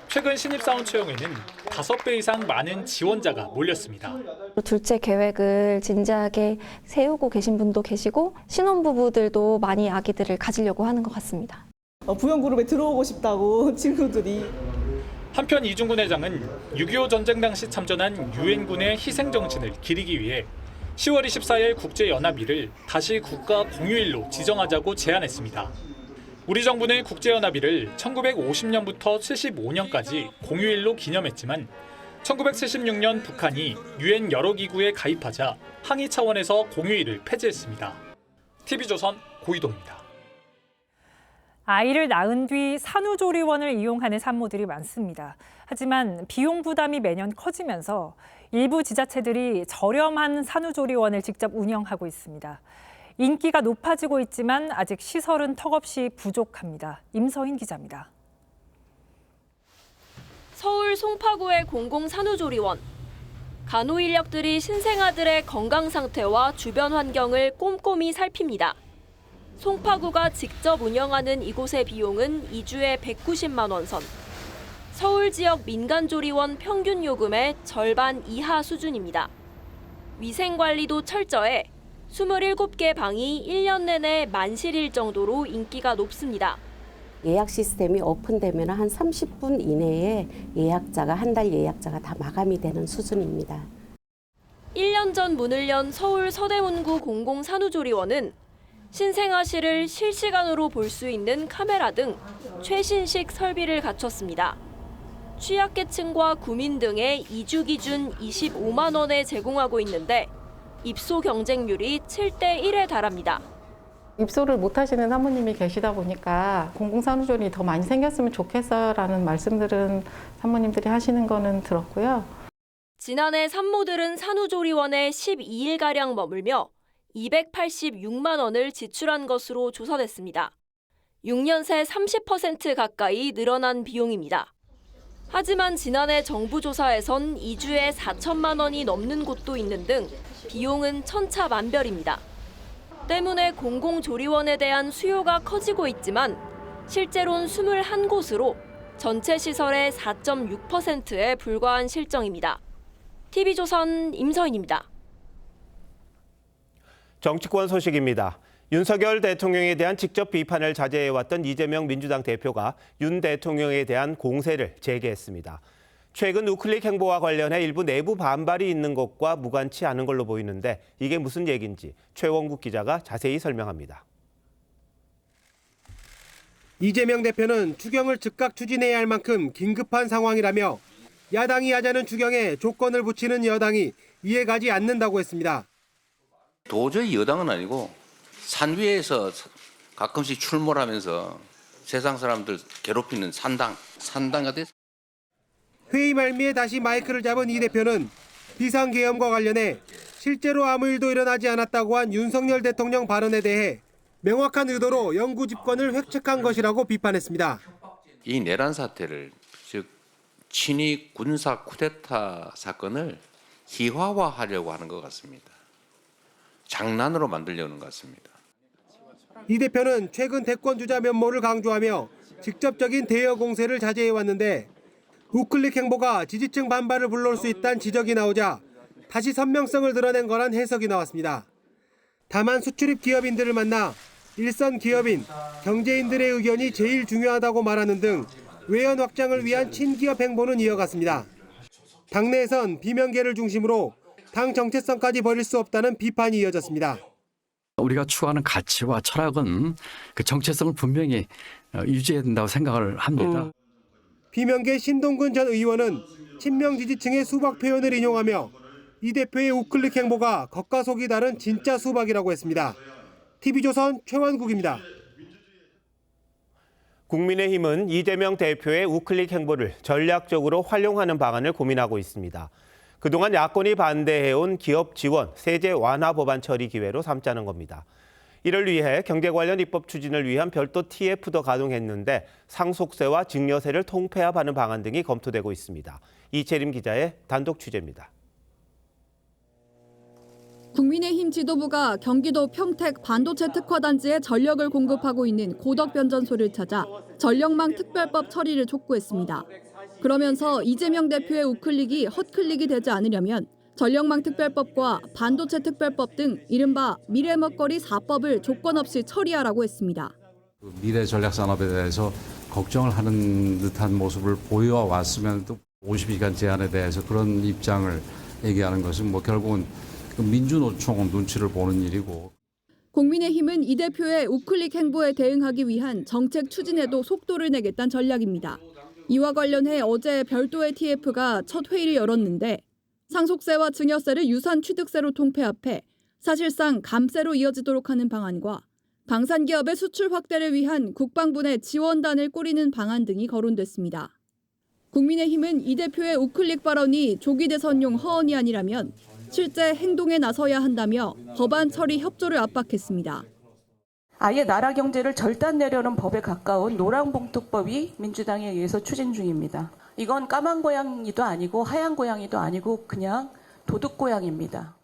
최근 신입사원 채용에는 5배 이상 많은 지원자가 몰렸습니다. 둘째 계획을 진지하게 세우고 계신 분도 계시고 신혼부부들도 많이 아기들을 가지려고 하는 것 같습니다. 부영그룹에 들어오고 싶다고 친구들이. 한편 이중근 회장은 6.25 전쟁 당시 참전한 유엔군의 희생정신을 기리기 위해 10월 24일 국제연합일을 다시 국가 공휴일로 지정하자고 제안했습니다. 우리 정부는 국제연합일을 1950년부터 75년까지 공휴일로 기념했지만 1976년 북한이 유엔 여러 기구에 가입하자 항의 차원에서 공휴일을 폐지했습니다. TV조선 고희동입니다. 아이를 낳은 뒤 산후조리원을 이용하는 산모들이 많습니다. 하지만 비용 부담이 매년 커지면서 일부 지자체들이 저렴한 산후조리원을 직접 운영하고 있습니다. 인기가 높아지고 있지만 아직 시설은 턱없이 부족합니다. 임서인 기자입니다. 서울 송파구의 공공산후조리원. 간호인력들이 신생아들의 건강 상태와 주변 환경을 꼼꼼히 살핍니다. 송파구가 직접 운영하는 이곳의 비용은 2주에 190만 원 선. 서울 지역 민간조리원 평균 요금의 절반 이하 수준입니다. 위생관리도 철저해 27개 방이 1년 내내 만실일 정도로 인기가 높습니다. 예약 시스템이 오픈되면 한 30분 이내에 예약자가 한 달 예약자가 다 마감이 되는 수준입니다. 1년 전 문을 연 서울 서대문구 공공산후조리원은 신생아실을 실시간으로 볼 수 있는 카메라 등 최신식 설비를 갖췄습니다. 취약계층과 구민 등의 2주 기준 25만 원에 제공하고 있는데 입소 경쟁률이 7대 1에 달합니다. 입소를 못하시는 산모님이 계시다 보니까 공공산후조리원이 더 많이 생겼으면 좋겠어라는 말씀들은 산모님들이 하시는 거는 들었고요. 지난해 산모들은 산후조리원에 12일가량 머물며 286만 원을 지출한 것으로 조사됐습니다. 6년 새 30% 가까이 늘어난 비용입니다. 하지만 지난해 정부 조사에선 2주에 4천만 원이 넘는 곳도 있는 등 비용은 천차만별입니다. 때문에 공공조리원에 대한 수요가 커지고 있지만 실제로는 21곳으로 전체 시설의 4.6%에 불과한 실정입니다. TV조선 임서인입니다. 정치권 소식입니다. 윤석열 대통령에 대한 직접 비판을 자제해왔던 이재명 민주당 대표가 윤 대통령에 대한 공세를 재개했습니다. 최근 우클릭 행보와 관련해 일부 내부 반발이 있는 것과 무관치 않은 걸로 보이는데 이게 무슨 얘기인지 최원국 기자가 자세히 설명합니다. 이재명 대표는 추경을 즉각 추진해야 할 만큼 긴급한 상황이라며 야당이 하자는 추경에 조건을 붙이는 여당이 이해가지 않는다고 했습니다. 도저히 여당은 아니고 산 위에서 가끔씩 출몰하면서 세상 사람들 괴롭히는 산당가 됐습니다. 회의 말미에 다시 마이크를 잡은 이 대표는 비상계엄과 관련해 실제로 아무 일도 일어나지 않았다고 한 윤석열 대통령 발언에 대해 명확한 의도로 영구 집권을 획책한 것이라고 비판했습니다. 이 내란 사태를 즉 친위 군사 쿠데타 사건을 희화화하려고 하는 것 같습니다. 장난으로 만들려는 것 같습니다. 이 대표는 최근 대권 주자 면모를 강조하며 직접적인 대여 공세를 자제해왔는데 우클릭 행보가 지지층 반발을 불러올 수 있다는 지적이 나오자 다시 선명성을 드러낸 거란 해석이 나왔습니다. 다만 수출입 기업인들을 만나 일선 기업인, 경제인들의 의견이 제일 중요하다고 말하는 등 외연 확장을 위한 친기업 행보는 이어갔습니다. 당내에선 비명계를 중심으로 당 정체성까지 버릴 수 없다는 비판이 이어졌습니다. 우리가 추구하는 가치와 철학은 그 정체성을 분명히 유지해야 된다고 생각을 합니다. 비명계 신동근 전 의원은 친명 지지층의 수박 표현을 인용하며 이 대표의 우클릭 행보가 겉과 속이 다른 진짜 수박이라고 했습니다. TV조선 최원국입니다. 국민의힘은 이재명 대표의 우클릭 행보를 전략적으로 활용하는 방안을 고민하고 있습니다. 그동안 야권이 반대해온 기업 지원, 세제 완화 법안 처리 기회로 삼자는 겁니다. 이를 위해 경제 관련 입법 추진을 위한 별도 TF도 가동했는데 상속세와 증여세를 통폐합하는 방안 등이 검토되고 있습니다. 이채림 기자의 단독 취재입니다. 국민의힘 지도부가 경기도 평택 반도체 특화단지에 전력을 공급하고 있는 고덕변전소를 찾아 전력망 특별법 처리를 촉구했습니다. 그러면서 이재명 대표의 우클릭이 헛클릭이 되지 않으려면 전력망 특별법과 반도체 특별법 등 이른바 미래 먹거리 4법을 조건 없이 처리하라고 했습니다. 미래 전략 산업에 대해서 걱정을 하는 듯한 모습을 보여 왔으면 또 52시간 제한에 대해서 그런 입장을 얘기하는 것은 결국은 민주노총 눈치를 보는 일이고. 국민의힘은 이 대표의 우클릭 행보에 대응하기 위한 정책 추진에도 속도를 내겠다는 전략입니다. 이와 관련해 어제 별도의 TF가 첫 회의를 열었는데 상속세와 증여세를 유산 취득세로 통폐합해 사실상 감세로 이어지도록 하는 방안과 방산기업의 수출 확대를 위한 국방부 내 지원단을 꾸리는 방안 등이 거론됐습니다. 국민의힘은 이 대표의 우클릭 발언이 조기 대선용 허언이 아니라면 실제 행동에 나서야 한다며 법안 처리 협조를 압박했습니다. 아예 나라 경제를 절단 내려는 법에 가까운 노랑봉투법이 민주당에 의해서 추진 중입니다. 이건 까만 고양이도 아니고 하얀 고양이도 아니고 그냥 도둑 고양이입니다.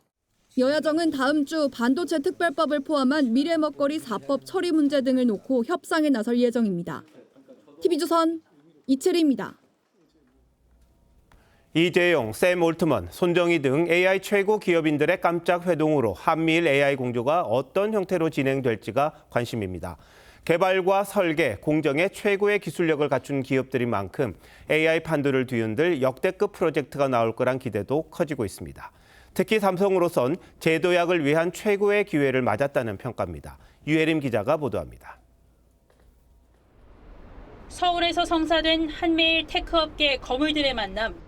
여야정은 다음 주 반도체 특별법을 포함한 미래 먹거리 4법 처리 문제 등을 놓고 협상에 나설 예정입니다. TV조선 이채리입니다. 이재용, 샘 올트먼, 손정희 등 AI 최고 기업인들의 깜짝 회동으로 한미일 AI 공조가 어떤 형태로 진행될지가 관심입니다. 개발과 설계, 공정에 최고의 기술력을 갖춘 기업들인 만큼 AI 판도를 뒤흔들 역대급 프로젝트가 나올 거란 기대도 커지고 있습니다. 특히 삼성으로선 제도약을 위한 최고의 기회를 맞았다는 평가입니다. 유혜림 기자가 보도합니다. 서울에서 성사된 한미일 테크업계 거물들의 만남.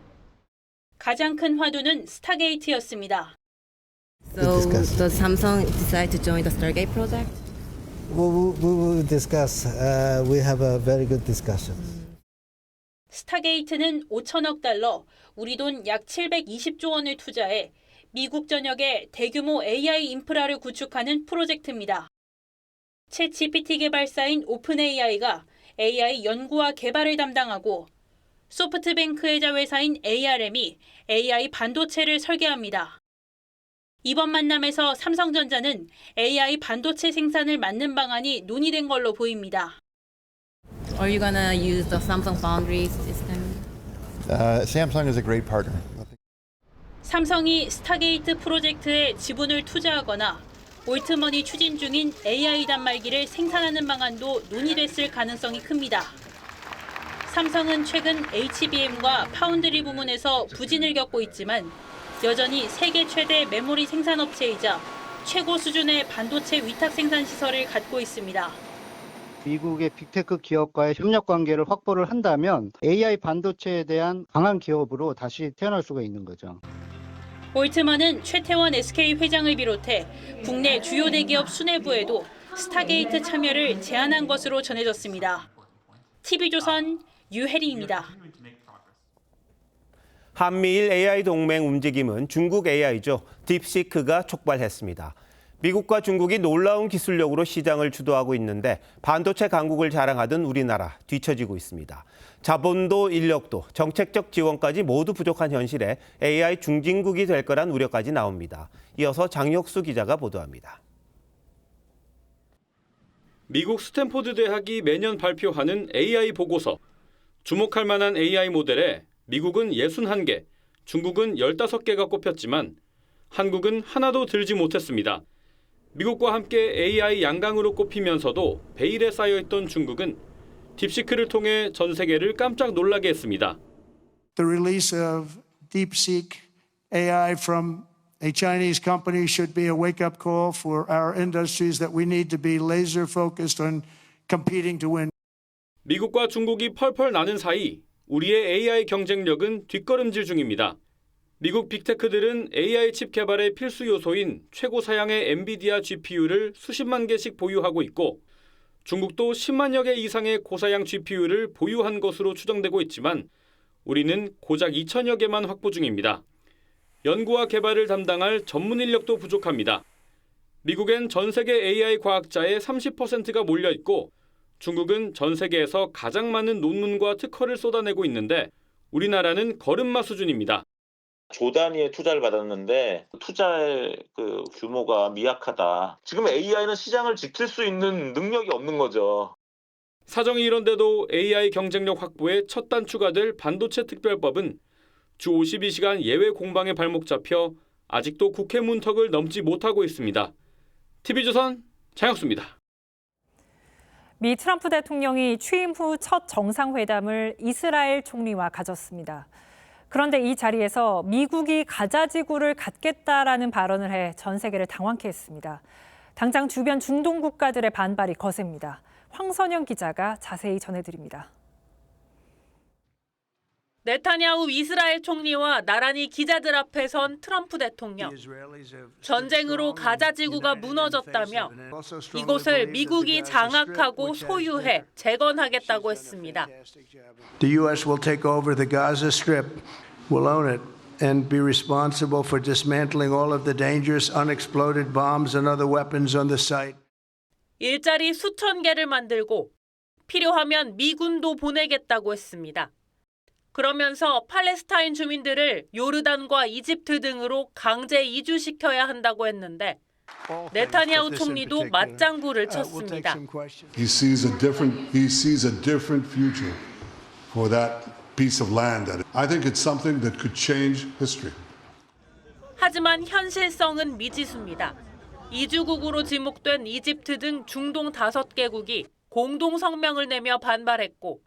가장 큰 화두는 스타게이트였습니다. So, does Samsung decide to join the Stargate project? We will discuss. We have a very good discussion. 스타게이트는 5천억 달러, 우리 돈 약 720조 원을 투자해 미국 전역에 대규모 AI 인프라를 구축하는 프로젝트입니다. 챗 GPT 개발사인 오픈AI가 AI 연구와 개발을 담당하고 소프트뱅크의 자회사인 ARM이 AI 반도체를 설계합니다. 이번 만남에서 삼성전자는 AI 반도체 생산을 맡는 방안이 논의된 걸로 보입니다. Are you gonna use the Samsung Foundry system? Samsung is a great partner. 삼성이 스타게이트 프로젝트에 지분을 투자하거나 올트먼이 추진 중인 AI 단말기를 생산하는 방안도 논의됐을 가능성이 큽니다. 삼성은 최근 HBM과 파운드리 부문에서 부진을 겪고 있지만 여전히 세계 최대 메모리 생산업체이자 최고 수준의 반도체 위탁 생산 시설을 갖고 있습니다. 미국의 빅테크 기업과의 협력 관계를 확보를 한다면 AI 반도체에 대한 강한 기업으로 다시 태어날 수가 있는 거죠. 올트먼은 최태원 SK 회장을 비롯해 국내 주요 대기업 수뇌부에도 스타게이트 참여를 제안한 것으로 전해졌습니다. TV조선 유혜리입니다. 한미일 AI 동맹 움직임은 중국 AI죠. 딥시크가 촉발했습니다. 미국과 중국이 놀라운 기술력으로 시장을 주도하고 있는데 반도체 강국을 자랑하던 우리나라 뒤처지고 있습니다. 자본도 인력도 정책적 지원까지 모두 부족한 현실에 AI 중진국이 될 거란 우려까지 나옵니다. 이어서 장혁수 기자가 보도합니다. 미국 스탠포드 대학이 매년 발표하는 AI 보고서. 주목할 만한 AI 모델에 미국은 61개, 중국은 15개가 꼽혔지만 한국은 하나도 들지 못했습니다. 미국과 함께 AI 양강으로 꼽히면서도 베일에 쌓여있던 중국은 딥시크를 통해 전 세계를 깜짝 놀라게 했습니다. The release of DeepSeek AI from a Chinese company should be a wake-up call for our industries that we need to be laser focused on competing to win. 미국과 중국이 펄펄 나는 사이 우리의 AI 경쟁력은 뒷걸음질 중입니다. 미국 빅테크들은 AI 칩 개발의 필수 요소인 최고 사양의 엔비디아 GPU를 수십만 개씩 보유하고 있고 중국도 10만여 개 이상의 고사양 GPU를 보유한 것으로 추정되고 있지만 우리는 고작 2천여 개만 확보 중입니다. 연구와 개발을 담당할 전문 인력도 부족합니다. 미국엔 전 세계 AI 과학자의 30%가 몰려 있고 중국은 전 세계에서 가장 많은 논문과 특허를 쏟아내고 있는데 우리나라는 걸음마 수준입니다. 조 단위의 투자를 받았는데 투자의 규모가 미약하다. 지금 AI는 시장을 지킬 수 있는 능력이 없는 거죠. 사정이 이런데도 AI 경쟁력 확보에 첫 단추가 될 반도체 특별법은 주 52시간 예외 공방에 발목 잡혀 아직도 국회 문턱을 넘지 못하고 있습니다. TV조선 장혁수입니다. 미 트럼프 대통령이 취임 후 첫 정상회담을 이스라엘 총리와 가졌습니다. 그런데 이 자리에서 미국이 가자 지구를 갖겠다라는 발언을 해 전 세계를 당황케 했습니다. 당장 주변 중동 국가들의 반발이 거셉니다. 황선영 기자가 자세히 전해드립니다. 네타냐후 이스라엘 총리와 나란히 기자들 앞에 선 트럼프 대통령. 전쟁으로 가자 지구가 무너졌다며 이곳을 미국이 장악하고 소유해 재건하겠다고 했습니다. The U.S. will take over the Gaza Strip, will own it, and be responsible for dismantling all of the dangerous unexploded bombs and other weapons on the site. 일자리 수천 개를 만들고 필요하면 미군도 보내겠다고 했습니다. 그러면서 팔레스타인 주민들을 요르단과 이집트 등으로 강제 이주시켜야 한다고 했는데 네타냐후 총리도 맞장구를 쳤습니다. He sees a different future for that piece of land. I think it's something that could change history. 하지만 현실성은 미지수입니다. 이주국으로 지목된 이집트 등 중동 5개국이 공동 성명을 내며 반발했고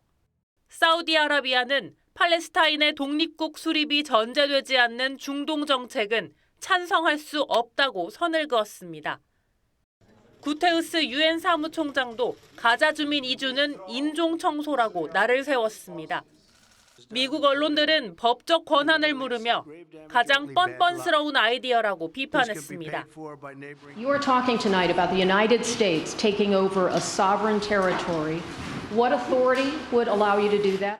사우디아라비아는 팔레스타인의 독립국 수립이 전제되지 않는 중동 정책은 찬성할 수 없다고 선을 그었습니다. 구테우스 유엔 사무총장도 가자 주민 이주는 인종 청소라고 날을 세웠습니다. 미국 언론들은 법적 권한을 물으며 가장 뻔뻔스러운 아이디어라고 비판했습니다. You are talking tonight about the United States taking over a sovereign territory. What authority would allow you to do that?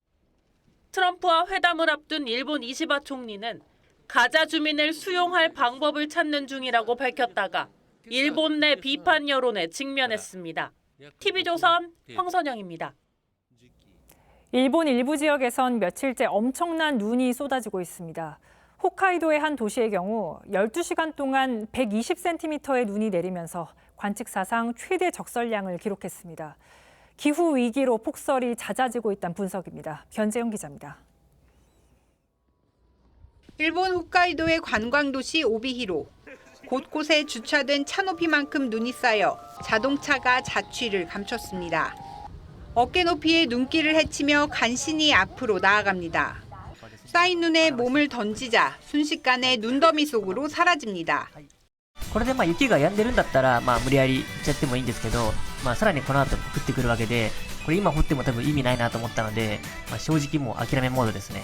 트럼프와 회담을 앞둔 일본 이시바 총리는 가자 주민을 수용할 방법을 찾는 중이라고 밝혔다가 일본 내 비판 여론에 직면했습니다. TV조선 황선영입니다. 일본 일부 지역에선 며칠째 엄청난 눈이 쏟아지고 있습니다. 홋카이도의 한 도시의 경우 12시간 동안 120cm의 눈이 내리면서 관측 사상 최대 적설량을 기록했습니다. 기후 위기로 폭설이 잦아지고 있다는 분석입니다. 변재영 기자입니다. 일본 홋카이도의 관광도시 오비히로. 곳곳에 주차된 차 높이만큼 눈이 쌓여 자동차가 자취를 감췄습니다. 어깨 높이의 눈길을 헤치며 간신히 앞으로 나아갑니다. 쌓인 눈에 몸을 던지자 순식간에 눈더미 속으로 사라집니다. これで雪が止んでるんだったら無理やり行っちゃってもいいんですけど、さらにこの後降ってくるわけで、これ今降っても多分意味ないなと思ったので、正直もう諦めモードですね。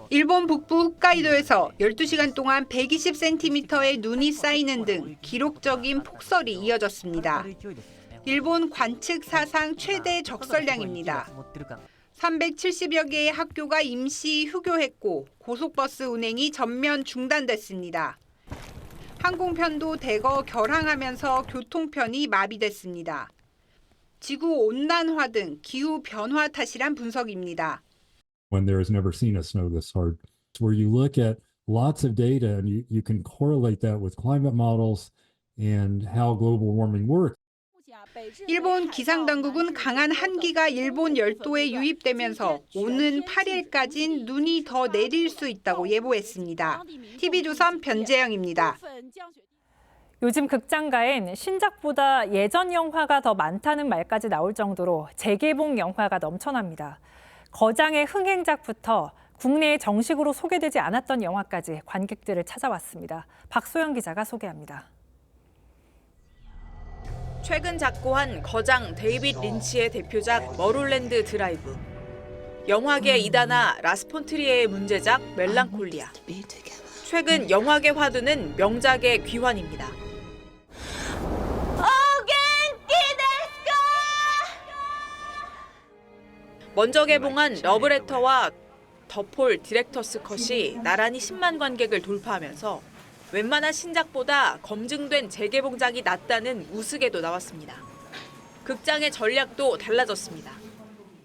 일본 북부 홋카이도에서 12시간 동안 120cm의 눈이 쌓이는 등 기록적인 폭설이 이어졌습니다. 일본 관측 사상 최대 적설량입니다. 370여 개의 학교가 임시 휴교했고 고속버스 운행이 전면 중단됐습니다. 항공편도 대거 결항하면서 교통편이 마비됐습니다. 지구 온난화 등 기후 변화 탓이란 분석입니다. When there has never seen a snow this hard, where you look at lots of data and you can correlate that with climate models and how global warming works. 일본 기상당국은 강한 한기가 일본 열도에 유입되면서 오는 8일까진 눈이 더 내릴 수 있다고 예보했습니다. TV조선 변재영입니다. 요즘 극장가엔 신작보다 예전 영화가 더 많다는 말까지 나올 정도로 재개봉 영화가 넘쳐납니다. 거장의 흥행작부터 국내에 정식으로 소개되지 않았던 영화까지 관객들을 찾아왔습니다. 박소영 기자가 소개합니다. 최근 작고한 거장 데이빗 린치의 대표작 머룰랜드 드라이브. 영화계 이다나 라스폰트리에의 문제작 멜랑콜리아. 최근 영화계 화두는 명작의 귀환입니다. 먼저 개봉한 러브레터와 더폴 디렉터스 컷이 나란히 10만 관객을 돌파하면서 웬만한 신작보다 검증된 재개봉작이 낫다는 우스개도 나왔습니다. 극장의 전략도 달라졌습니다.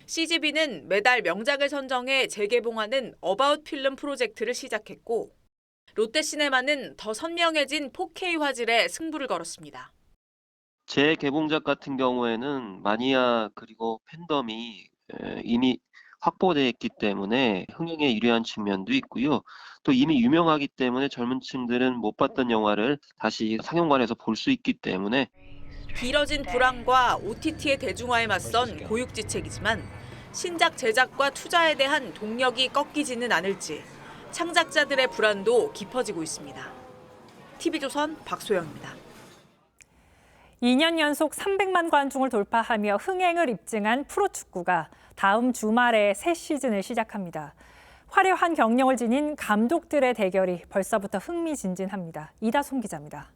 CGV는 매달 명작을 선정해 재개봉하는 어바웃 필름 프로젝트를 시작했고 롯데시네마는 더 선명해진 4K 화질에 승부를 걸었습니다. 재개봉작 같은 경우에는 마니아 그리고 팬덤이 이미 확보되어 있기 때문에 흥행에 유리한 측면도 있고요. 또 이미 유명하기 때문에 젊은 층들은 못 봤던 영화를 다시 상영관에서 볼 수 있기 때문에 길어진 불황과 OTT의 대중화에 맞선 고육지책이지만 신작 제작과 투자에 대한 동력이 꺾이지는 않을지 창작자들의 불안도 깊어지고 있습니다. TV조선 박소영입니다. 2년 연속 300만 관중을 돌파하며 흥행을 입증한 프로축구가 다음 주말에 새 시즌을 시작합니다. 화려한 경력을 지닌 감독들의 대결이 벌써부터 흥미진진합니다. 이다솜 기자입니다.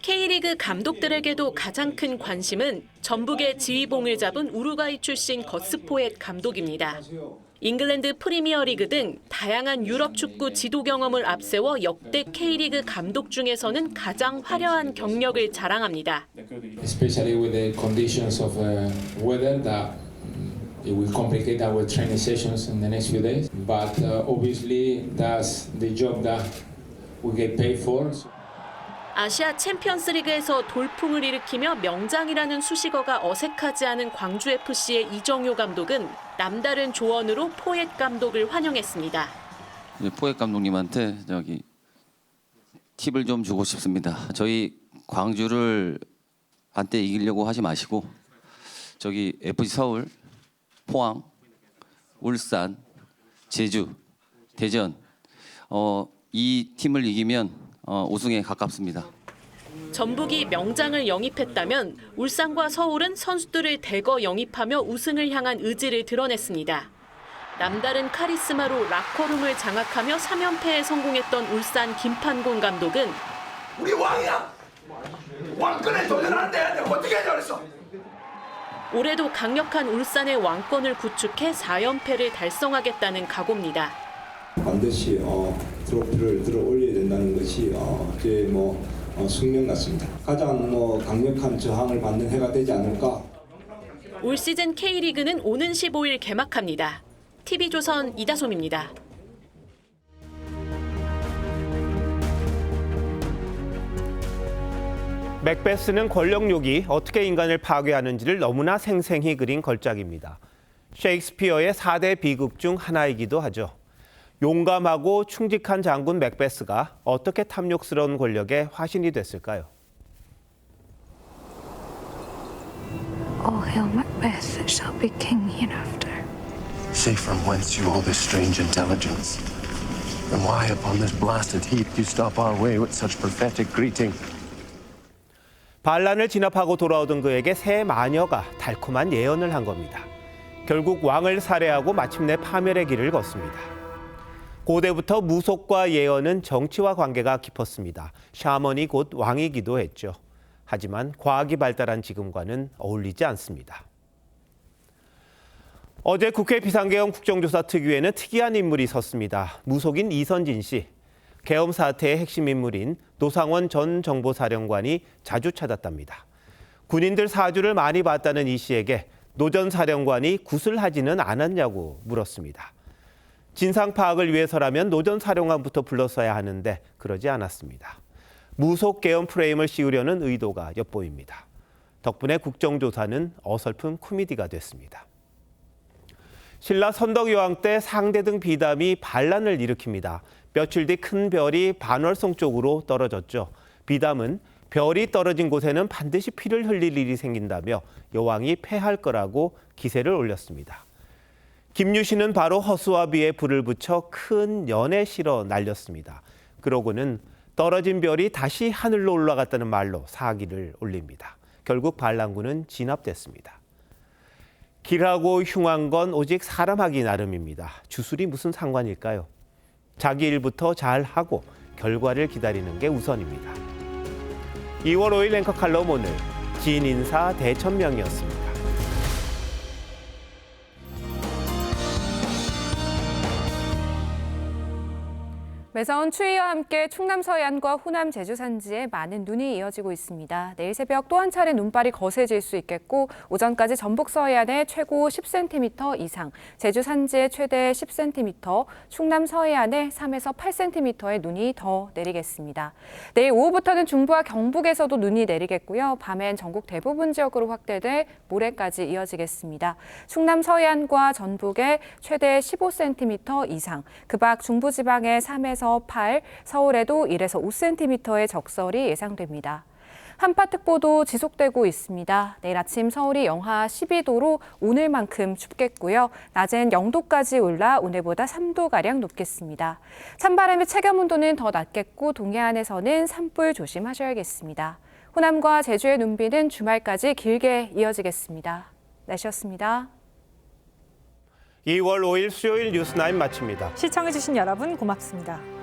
K리그 감독들에게도 가장 큰 관심은 전북의 지휘봉을 잡은 우루과이 출신 거스포엣 감독입니다. 잉글랜드 프리미어리그 등 다양한 유럽 축구 지도 경험을 앞세워 역대 K리그 감독 중에서는 가장 화려한 경력을 자랑합니다. Especially with the conditions of weather that it will complicate our training sessions in the next few days. But obviously that's the job that we get paid for. 아시아 챔피언스리그에서 돌풍을 일으키며 명장이라는 수식어가 어색하지 않은 광주FC의 이정효 감독은 남다른 조언으로 포엣 감독을 환영했습니다. 포엣 감독님한테 팁을 좀 주고 싶습니다. 저희 광주를 한때 이기려고 하지 마시고 FC 서울, 포항, 울산, 제주, 대전 이 팀을 이기면 우승에 가깝습니다. 전북이 명장을 영입했다면 울산과 서울은 선수들을 대거 영입하며 우승을 향한 의지를 드러냈습니다. 남다른 카리스마로 라커룸을 장악하며 3연패에 성공했던 울산 김판곤 감독은 우리 왕이야! 왕권에 도전하는데 어떻게 저랬어? 올해도 강력한 울산의 왕권을 구축해 4연패를 달성하겠다는 각오입니다. 반드시 트로피를 들어 올려야 된다는 것이 제 숙명 같습니다. 가장 강력한 저항을 받는 해가 되지 않을까. 올 시즌 K리그는 오는 15일 개막합니다. TV조선 이다솜입니다. 맥베스는 권력욕이 어떻게 인간을 파괴하는지를 너무나 생생히 그린 걸작입니다. 셰익스피어의 4대 비극 중 하나이기도 하죠. 용감하고 충직한 장군 맥베스가 어떻게 탐욕스러운 권력의 화신이 됐을까요? Oh, hail Macbeth, that shall be king hereafter. Say from whence you all this strange intelligence, and why upon this blasted heath you stop our way with such prophetic greeting. 반란을 진압하고 돌아오던 그에게 새 마녀가 달콤한 예언을 한 겁니다. 결국 왕을 살해하고 마침내 파멸의 길을 걷습니다. 고대부터 무속과 예언은 정치와 관계가 깊었습니다. 샤먼이 곧 왕이기도 했죠. 하지만 과학이 발달한 지금과는 어울리지 않습니다. 어제 국회 비상계엄 국정조사 특위에는 특이한 인물이 섰습니다. 무속인 이선진 씨. 계엄 사태의 핵심 인물인 노상원 전 정보사령관이 자주 찾았답니다. 군인들 사주를 많이 봤다는 이 씨에게 노 전 사령관이 구슬하지는 않았냐고 물었습니다. 진상 파악을 위해서라면 노 전 사령관부터 불렀어야 하는데 그러지 않았습니다. 무속 계엄 프레임을 씌우려는 의도가 엿보입니다. 덕분에 국정조사는 어설픈 코미디가 됐습니다. 신라 선덕여왕 때 상대등 비담이 반란을 일으킵니다. 며칠 뒤 큰 별이 반월성 쪽으로 떨어졌죠. 비담은 별이 떨어진 곳에는 반드시 피를 흘릴 일이 생긴다며 여왕이 패할 거라고 기세를 올렸습니다. 김유신은 바로 허수와 비에 불을 붙여 큰 연에 실어 날렸습니다. 그러고는 떨어진 별이 다시 하늘로 올라갔다는 말로 사기를 올립니다. 결국 반란군은 진압됐습니다. 길하고 흉한 건 오직 사람하기 나름입니다. 주술이 무슨 상관일까요? 자기 일부터 잘하고 결과를 기다리는 게 우선입니다. 2월 5일 앵커 칼럼 오늘 진인사 대천명이었습니다. 매서운 추위와 함께 충남 서해안과 호남 제주 산지에 많은 눈이 이어지고 있습니다. 내일 새벽 또 한 차례 눈발이 거세질 수 있겠고 오전까지 전북 서해안에 최고 10cm 이상, 제주 산지에 최대 10cm, 충남 서해안에 3에서 8cm의 눈이 더 내리겠습니다. 내일 오후부터는 중부와 경북에서도 눈이 내리겠고요. 밤엔 전국 대부분 지역으로 확대돼 모레까지 이어지겠습니다. 충남 서해안과 전북에 최대 15cm 이상, 그 밖 중부지방에 3에서 8, 서울에도 1에서 5cm의 적설이 예상됩니다. 한파특보도 지속되고 있습니다. 내일 아침 서울이 영하 12도로 오늘만큼 춥겠고요. 낮엔 0도까지 올라 오늘보다 3도가량 높겠습니다. 찬바람의 체감 온도는 더 낮겠고 동해안에서는 산불 조심하셔야겠습니다. 호남과 제주의 눈비는 주말까지 길게 이어지겠습니다. 날씨였습니다. 2월 5일 수요일 뉴스9 마칩니다. 시청해주신 여러분 고맙습니다.